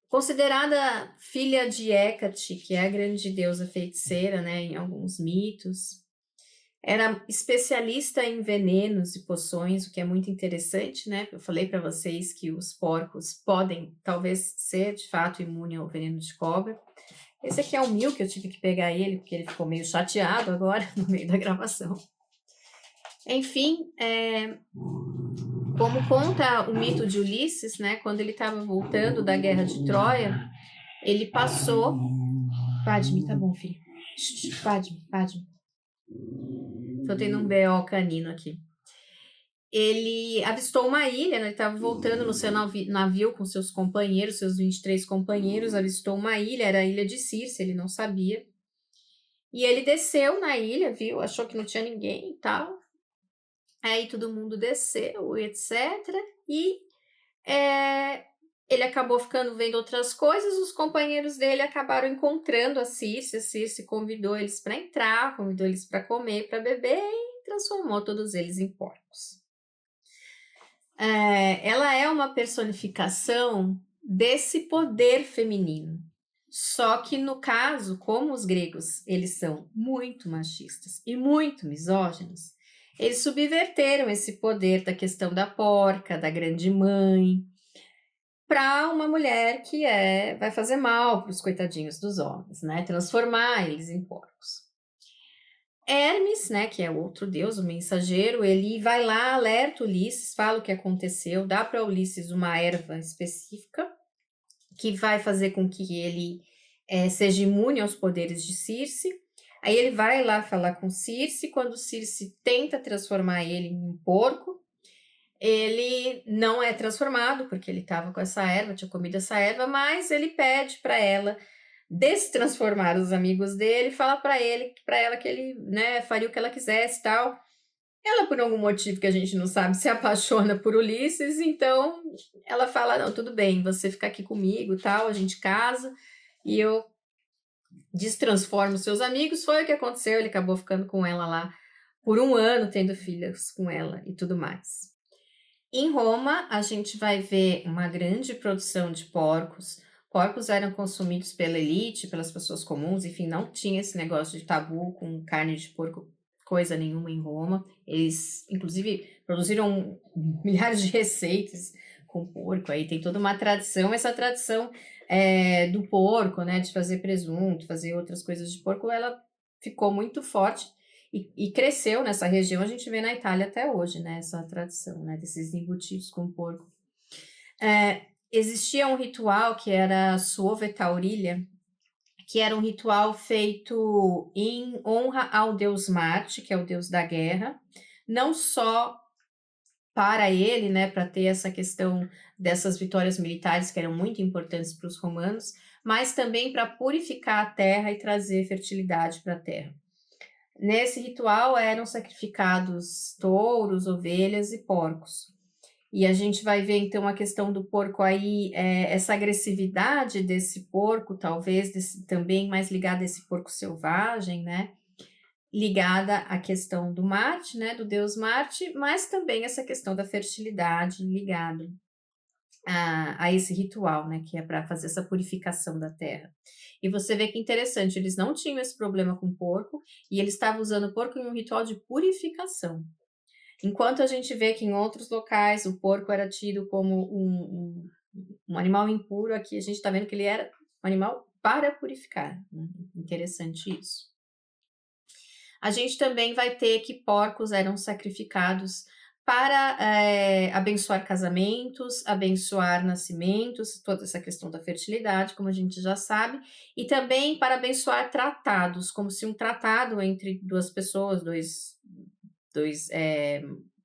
considerada filha de Hécate, que é a grande deusa feiticeira, né, em alguns mitos. Era especialista em venenos e poções, o que é muito interessante, né? Eu falei para vocês que os porcos podem, talvez, ser de fato imune ao veneno de cobra. Esse aqui é o Mil, que eu tive que pegar ele, porque ele ficou meio chateado agora, no meio da gravação. Enfim, como conta o mito de Ulisses, né? Quando ele estava voltando da guerra de Troia, ele passou... Padme, tá bom, filho. Padme. Tô tendo um B.O. canino aqui. Ele avistou uma ilha, né? Ele estava voltando no seu navio com seus companheiros, seus 23 companheiros, avistou uma ilha, era a ilha de Circe, ele não sabia. E ele desceu na ilha, viu? Achou que não tinha ninguém e tal. Aí todo mundo desceu, etc. E ele acabou ficando vendo outras coisas, os companheiros dele acabaram encontrando a Circe convidou eles para entrar, convidou eles para comer, para beber e transformou todos eles em porcos. Ela é uma personificação desse poder feminino. Só que no caso, como os gregos, eles são muito machistas e muito misóginos, eles subverteram esse poder da questão da porca, da grande mãe, para uma mulher que vai fazer mal para os coitadinhos dos homens, né? Transformar eles em porcos. Hermes, né, que é o outro deus, o mensageiro, ele vai lá, alerta Ulisses, fala o que aconteceu, dá para Ulisses uma erva específica que vai fazer com que ele seja imune aos poderes de Circe. Aí ele vai lá falar com Circe, quando Circe tenta transformar ele em um porco, ele não é transformado, porque ele estava com essa erva, tinha comido essa erva, mas ele pede para ela destransformar os amigos dele, fala para ela que ele, né, faria o que ela quisesse e tal. Ela, por algum motivo que a gente não sabe, se apaixona por Ulisses, então ela fala, não, tudo bem, você fica aqui comigo, tal, a gente casa, e eu destransformo seus amigos. Foi o que aconteceu, ele acabou ficando com ela lá por 1 ano, tendo filhos com ela e tudo mais. Em Roma, a gente vai ver uma grande produção de porcos. Porcos eram consumidos pela elite, pelas pessoas comuns, enfim, não tinha esse negócio de tabu com carne de porco, coisa nenhuma em Roma. Eles, inclusive, produziram milhares de receitas com porco. Aí tem toda uma tradição, essa tradição do porco, né, de fazer presunto, fazer outras coisas de porco, ela ficou muito forte. E cresceu nessa região, a gente vê na Itália até hoje, né, essa tradição, né, desses embutidos com porco. Existia um ritual que era Suove Taurilia, que era um ritual feito em honra ao deus Marte, que é o deus da guerra, não só para ele, né, para ter essa questão dessas vitórias militares que eram muito importantes para os romanos, mas também para purificar a terra e trazer fertilidade para a terra. Nesse ritual eram sacrificados touros, ovelhas e porcos. E a gente vai ver então a questão do porco aí, essa agressividade desse porco, talvez também mais ligada a esse porco selvagem, né? Ligada à questão do Marte, né? Do deus Marte, mas também essa questão da fertilidade ligado a esse ritual, né? Que é para fazer essa purificação da terra. E você vê que interessante, eles não tinham esse problema com porco e eles estavam usando o porco em um ritual de purificação. Enquanto a gente vê que em outros locais o porco era tido como um animal impuro, aqui a gente está vendo que ele era um animal para purificar. Interessante isso. A gente também vai ter que porcos eram sacrificados para, abençoar casamentos, abençoar nascimentos, toda essa questão da fertilidade, como a gente já sabe, e também para abençoar tratados, como se um tratado entre 2 pessoas,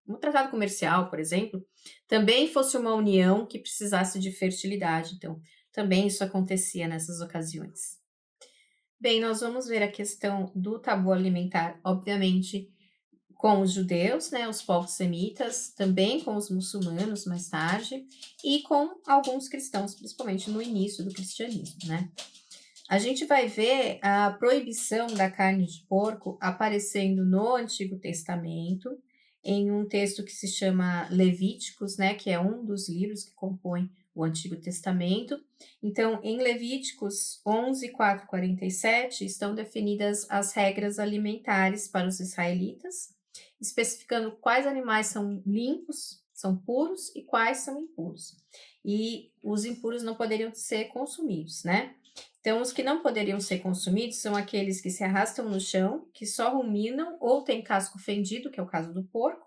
um tratado comercial, por exemplo, também fosse uma união que precisasse de fertilidade, então, também isso acontecia nessas ocasiões. Bem, nós vamos ver a questão do tabu alimentar, obviamente, com os judeus, né, os povos semitas, também com os muçulmanos mais tarde, e com alguns cristãos, principalmente no início do cristianismo, né. A gente vai ver a proibição da carne de porco aparecendo no Antigo Testamento, em um texto que se chama Levíticos, né, que é um dos livros que compõem o Antigo Testamento. Então, em Levíticos 11, 4, 47, estão definidas as regras alimentares para os israelitas, especificando quais animais são limpos, são puros e quais são impuros. E os impuros não poderiam ser consumidos, né? Então, os que não poderiam ser consumidos são aqueles que se arrastam no chão, que só ruminam ou têm casco fendido, que é o caso do porco,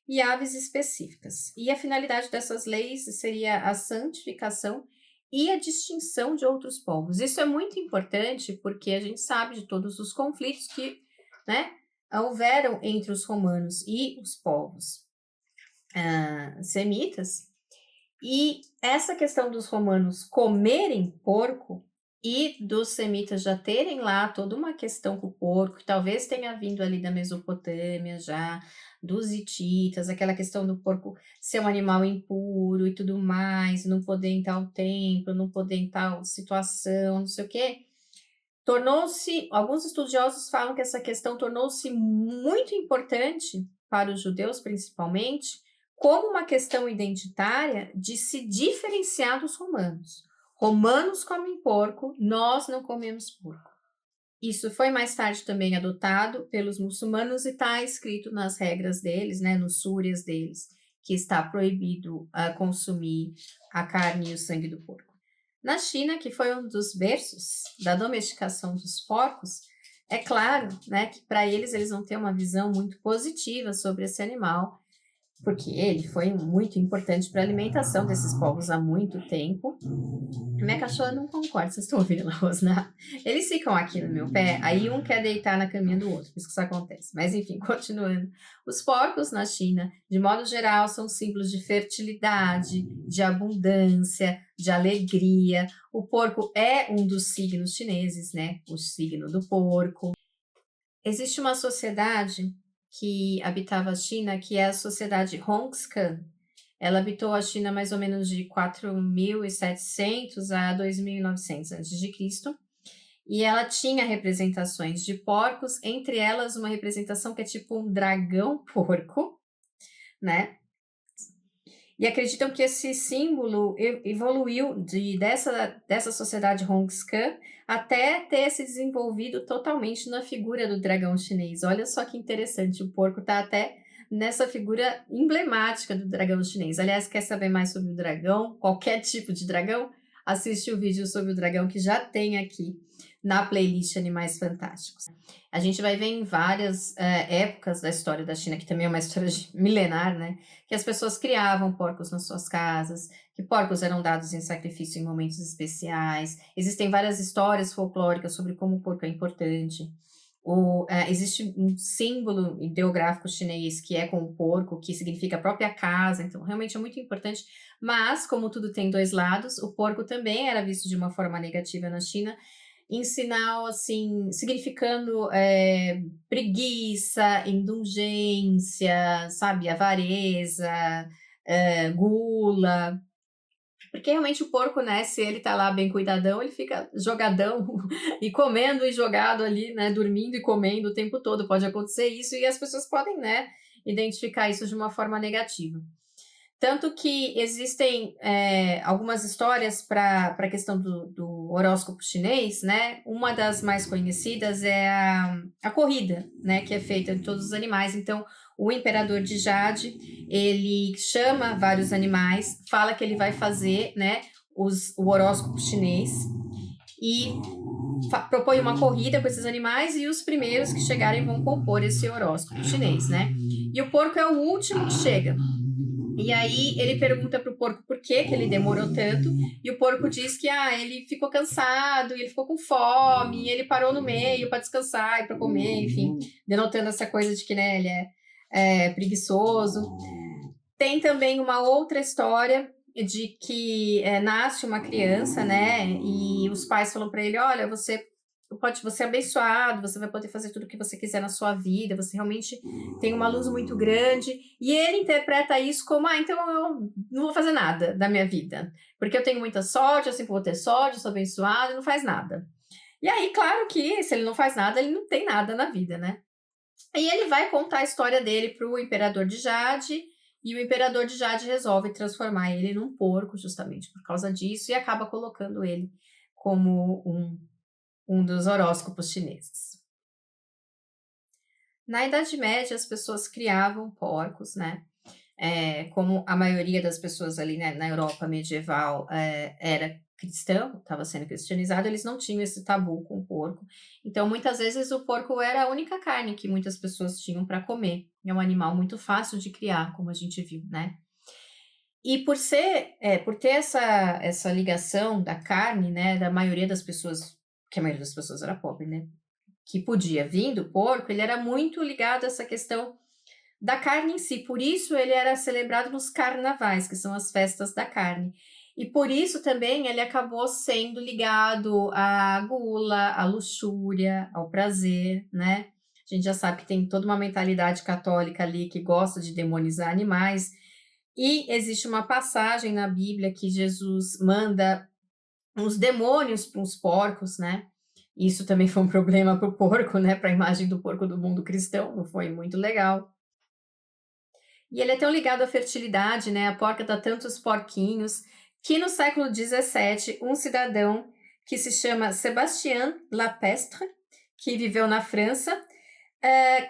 e aves específicas. E a finalidade dessas leis seria a santificação e a distinção de outros povos. Isso é muito importante porque a gente sabe de todos os conflitos que, né, houveram entre os romanos e os povos semitas, e essa questão dos romanos comerem porco e dos semitas já terem lá toda uma questão com o porco, que talvez tenha vindo ali da Mesopotâmia já, dos hititas, aquela questão do porco ser um animal impuro e tudo mais, não poder em tal templo, não poder em tal situação, não sei o quê. Tornou-se, alguns estudiosos falam que essa questão tornou-se muito importante para os judeus, principalmente, como uma questão identitária de se diferenciar dos romanos. Romanos comem porco, nós não comemos porco. Isso foi mais tarde também adotado pelos muçulmanos e está escrito nas regras deles, né, nos súrias deles, que está proibido consumir a carne e o sangue do porco. Na China, que foi um dos berços da domesticação dos porcos, é claro, né, que para eles vão ter uma visão muito positiva sobre esse animal, porque ele foi muito importante para a alimentação desses povos há muito tempo. Minha cachorra não concorda, vocês estão ouvindo ela rosnar? Eles ficam aqui no meu pé, aí um quer deitar na caminha do outro, por isso que isso acontece. Mas enfim, continuando. Os porcos na China, de modo geral, são símbolos de fertilidade, de abundância, de alegria. O porco é um dos signos chineses, né? O signo do porco. Existe uma sociedade que habitava a China, que é a sociedade Hongskan. Ela habitou a China mais ou menos de 4.700 a 2.900 a.C. E ela tinha representações de porcos, entre elas uma representação que é tipo um dragão porco, né? E acreditam que esse símbolo evoluiu dessa sociedade Hongskan até ter se desenvolvido totalmente na figura do dragão chinês. Olha só que interessante, o porco está até nessa figura emblemática do dragão chinês. Aliás, quer saber mais sobre o dragão, qualquer tipo de dragão? Assiste o vídeo sobre o dragão que já tem aqui na playlist Animais Fantásticos. A gente vai ver em várias épocas da história da China, que também é uma história milenar, né? Que as pessoas criavam porcos nas suas casas, que porcos eram dados em sacrifício em momentos especiais. Existem várias histórias folclóricas sobre como o porco é importante. Existe um símbolo ideográfico chinês que é com o porco, que significa a própria casa, então realmente é muito importante. Mas, como tudo tem dois lados, o porco também era visto de uma forma negativa na China, em sinal, assim, significando preguiça, indulgência, sabe, avareza, gula. Porque realmente o porco, né, se ele tá lá bem cuidadão, ele fica jogadão e comendo e jogado ali, né, dormindo e comendo o tempo todo. Pode acontecer isso e as pessoas podem, né, identificar isso de uma forma negativa. Tanto que existem algumas histórias para a questão do horóscopo chinês, né? Uma das mais conhecidas é a corrida, né? Que é feita de todos os animais. Então, o imperador de Jade, ele chama vários animais, fala que ele vai fazer, né? O horóscopo chinês. e propõe uma corrida com esses animais e os primeiros que chegarem vão compor esse horóscopo chinês, né? E o porco é o último que chega. E aí ele pergunta pro porco por que ele demorou tanto, e o porco diz que ele ficou cansado, ele ficou com fome, e ele parou no meio para descansar e para comer, enfim, denotando essa coisa de que, né, ele é preguiçoso. Tem também uma outra história de que nasce uma criança, né, e os pais falam para ele, olha, você é abençoado, você vai poder fazer tudo o que você quiser na sua vida, você realmente tem uma luz muito grande, e ele interpreta isso como, então eu não vou fazer nada da minha vida, porque eu tenho muita sorte, eu sempre vou ter sorte, eu sou abençoado, e não faz nada. E aí, claro que se ele não faz nada, ele não tem nada na vida, né? E ele vai contar a história dele para o Imperador de Jade, e o Imperador de Jade resolve transformar ele num porco, justamente por causa disso, e acaba colocando ele como um dos horóscopos chineses. Na Idade Média, as pessoas criavam porcos, né? Como a maioria das pessoas ali, né, na Europa medieval era cristão, estava sendo cristianizado, eles não tinham esse tabu com o porco. Então, muitas vezes, o porco era a única carne que muitas pessoas tinham para comer. É um animal muito fácil de criar, como a gente viu, né? E por ter essa ligação da carne, né, da maioria das pessoas, que a maioria das pessoas era pobre, né, que podia vir do porco, ele era muito ligado a essa questão da carne em si. Por isso ele era celebrado nos carnavais, que são as festas da carne. E por isso também ele acabou sendo ligado à gula, à luxúria, ao prazer, né? A gente já sabe que tem toda uma mentalidade católica ali que gosta de demonizar animais. E existe uma passagem na Bíblia que Jesus manda uns demônios para os porcos, né? Isso também foi um problema para o porco, né? Para a imagem do porco do mundo cristão, não foi muito legal. E ele é tão ligado à fertilidade, né? A porca dá tantos porquinhos, que no século XVII, um cidadão que se chama Sébastien Lapestre, que viveu na França,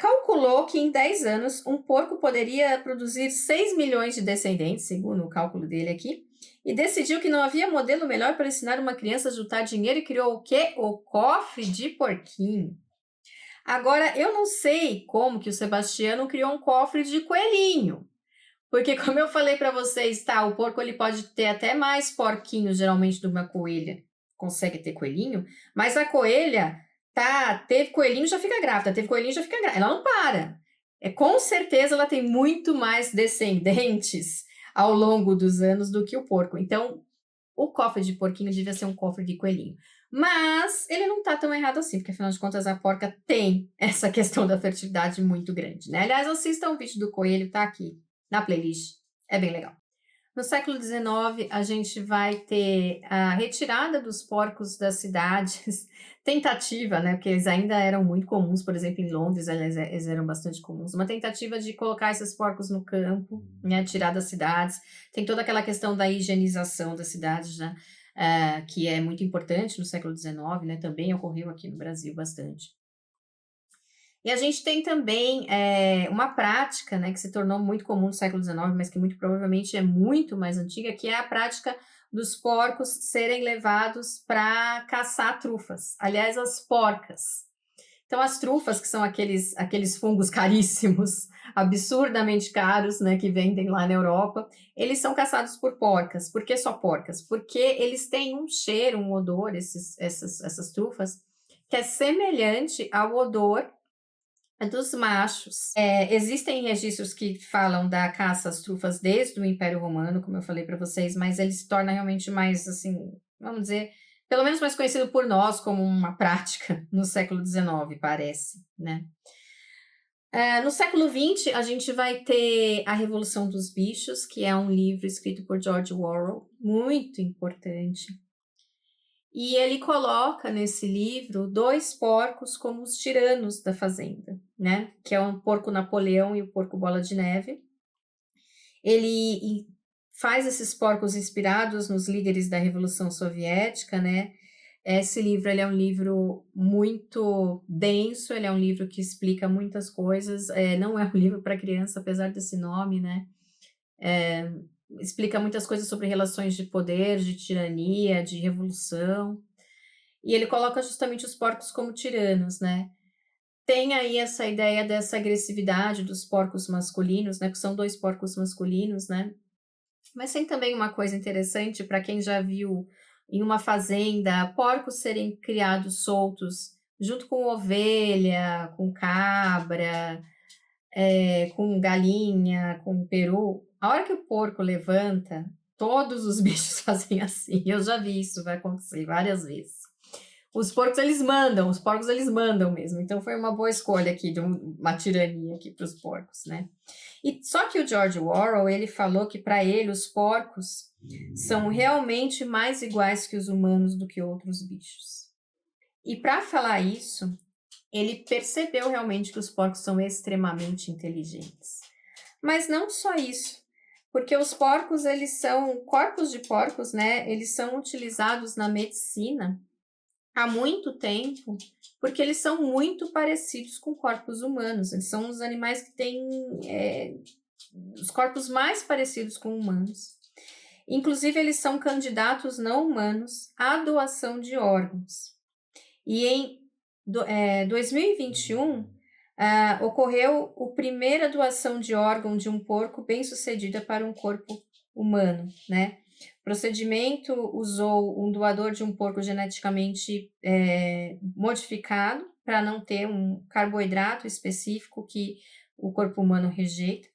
calculou que em 10 anos um porco poderia produzir 6 milhões de descendentes, segundo o cálculo dele aqui, e decidiu que não havia modelo melhor para ensinar uma criança a juntar dinheiro e criou o quê? O cofre de porquinho. Agora, eu não sei como que o Sebastiano criou um cofre de coelhinho, porque como eu falei para vocês, tá, o porco ele pode ter até mais porquinhos, geralmente, do que uma coelha consegue ter coelhinho, mas a coelha teve coelhinho, já fica grávida, teve coelhinho, já fica grávida, ela não para. Com certeza ela tem muito mais descendentes ao longo dos anos do que o porco. Então, o cofre de porquinho devia ser um cofre de coelhinho. Mas ele não tá tão errado assim, porque afinal de contas a porca tem essa questão da fertilidade muito grande, né? Aliás, assistam o vídeo do coelho, tá aqui na playlist, é bem legal. No século XIX, a gente vai ter a retirada dos porcos das cidades, tentativa, né, porque eles ainda eram muito comuns, por exemplo, em Londres, eles eram bastante comuns, uma tentativa de colocar esses porcos no campo, né, tirar das cidades. Tem toda aquela questão da higienização das cidades, né, que é muito importante no século XIX, né, também ocorreu aqui no Brasil bastante. E a gente tem também uma prática, né, que se tornou muito comum no século XIX, mas que muito provavelmente é muito mais antiga, que é a prática dos porcos serem levados para caçar trufas. Aliás, as porcas. Então, as trufas, que são aqueles fungos caríssimos, absurdamente caros, né, que vendem lá na Europa, eles são caçados por porcas. Por que só porcas? Porque eles têm um cheiro, um odor, essas trufas, que é semelhante ao odor dos machos. Existem registros que falam da caça às trufas desde o Império Romano, como eu falei para vocês, mas ele se torna realmente mais, assim, vamos dizer, pelo menos mais conhecido por nós como uma prática no século XIX, parece, né? No século XX, a gente vai ter A Revolução dos Bichos, que é um livro escrito por George Orwell, muito importante. E ele coloca nesse livro 2 porcos como os tiranos da fazenda, né? Que é um porco Napoleão e o porco Bola de Neve. Ele faz esses porcos inspirados nos líderes da Revolução Soviética, né? Esse livro ele é um livro muito denso, ele é um livro que explica muitas coisas, não é um livro para criança, apesar desse nome, né? Explica muitas coisas sobre relações de poder, de tirania, de revolução. E ele coloca justamente os porcos como tiranos, né. Tem aí essa ideia dessa agressividade dos porcos masculinos, né, que são 2 porcos masculinos, né. Mas tem também uma coisa interessante para quem já viu em uma fazenda porcos serem criados soltos junto com ovelha, com cabra, com galinha, com peru. A hora que o porco levanta, todos os bichos fazem assim. Eu já vi isso, vai acontecer várias vezes. Os porcos eles mandam mesmo. Então foi uma boa escolha aqui de uma tirania aqui para os porcos, né? E só que o George Orwell, ele falou que para ele os porcos são realmente mais iguais que os humanos do que outros bichos. E para falar isso, ele percebeu realmente que os porcos são extremamente inteligentes. Mas não só isso, porque os porcos, eles são corpos de porcos, né? Eles são utilizados na medicina há muito tempo, porque eles são muito parecidos com corpos humanos. Eles são os animais que têm os corpos mais parecidos com humanos. Inclusive, eles são candidatos não humanos à doação de órgãos. E em 2021, ocorreu a primeira doação de órgão de um porco bem-sucedida para um corpo humano, né? O procedimento usou um doador de um porco geneticamente modificado para não ter um carboidrato específico que o corpo humano rejeita.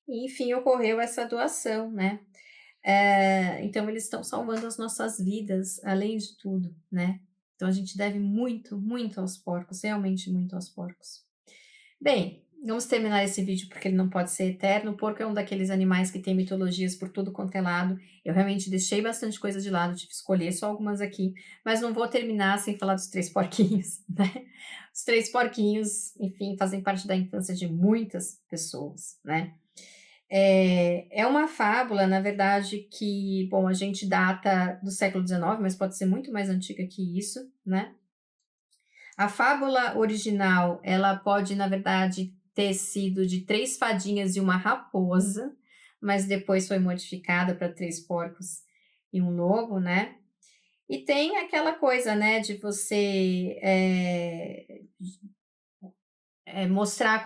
E, enfim, ocorreu essa doação, né? Então, eles estão salvando as nossas vidas, além de tudo, né? Então, a gente deve muito, muito aos porcos, realmente muito aos porcos. Bem, vamos terminar esse vídeo porque ele não pode ser eterno. O porco é um daqueles animais que tem mitologias por tudo quanto é lado. Eu realmente deixei bastante coisa de lado, tive que escolher só algumas aqui, mas não vou terminar sem falar dos 3 porquinhos, né? Os 3 porquinhos, enfim, fazem parte da infância de muitas pessoas, né? É uma fábula, na verdade, que, bom, a gente data do século XIX, mas pode ser muito mais antiga que isso, né? A fábula original, ela pode, na verdade, ter sido de 3 fadinhas e uma raposa, mas depois foi modificada para 3 porcos e um lobo, né? E tem aquela coisa, né, de você mostrar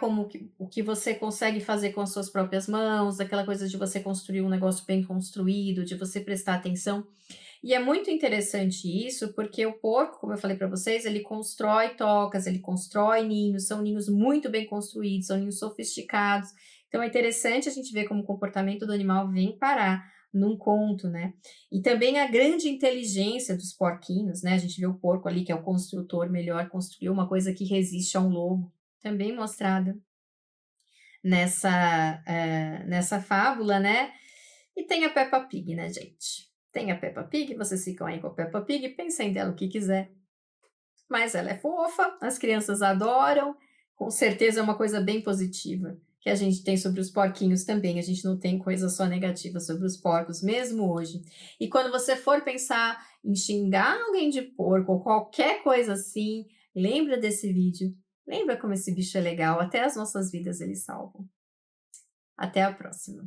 o que você consegue fazer com as suas próprias mãos, aquela coisa de você construir um negócio bem construído, de você prestar atenção. E é muito interessante isso, porque o porco, como eu falei para vocês, ele constrói tocas, ele constrói ninhos, são ninhos muito bem construídos, são ninhos sofisticados. Então é interessante a gente ver como o comportamento do animal vem parar num conto, né? E também a grande inteligência dos porquinhos, né? A gente vê o porco ali, que é o construtor melhor, construiu uma coisa que resiste a um lobo, também mostrada nessa fábula, né? E tem a Peppa Pig, né, gente? Tem a Peppa Pig, vocês ficam aí com a Peppa Pig, pensem dela o que quiser. Mas ela é fofa, as crianças adoram, com certeza é uma coisa bem positiva que a gente tem sobre os porquinhos também. A gente não tem coisa só negativa sobre os porcos, mesmo hoje. E quando você for pensar em xingar alguém de porco ou qualquer coisa assim, lembra desse vídeo. Lembra como esse bicho é legal, até as nossas vidas eles salvam. Até a próxima.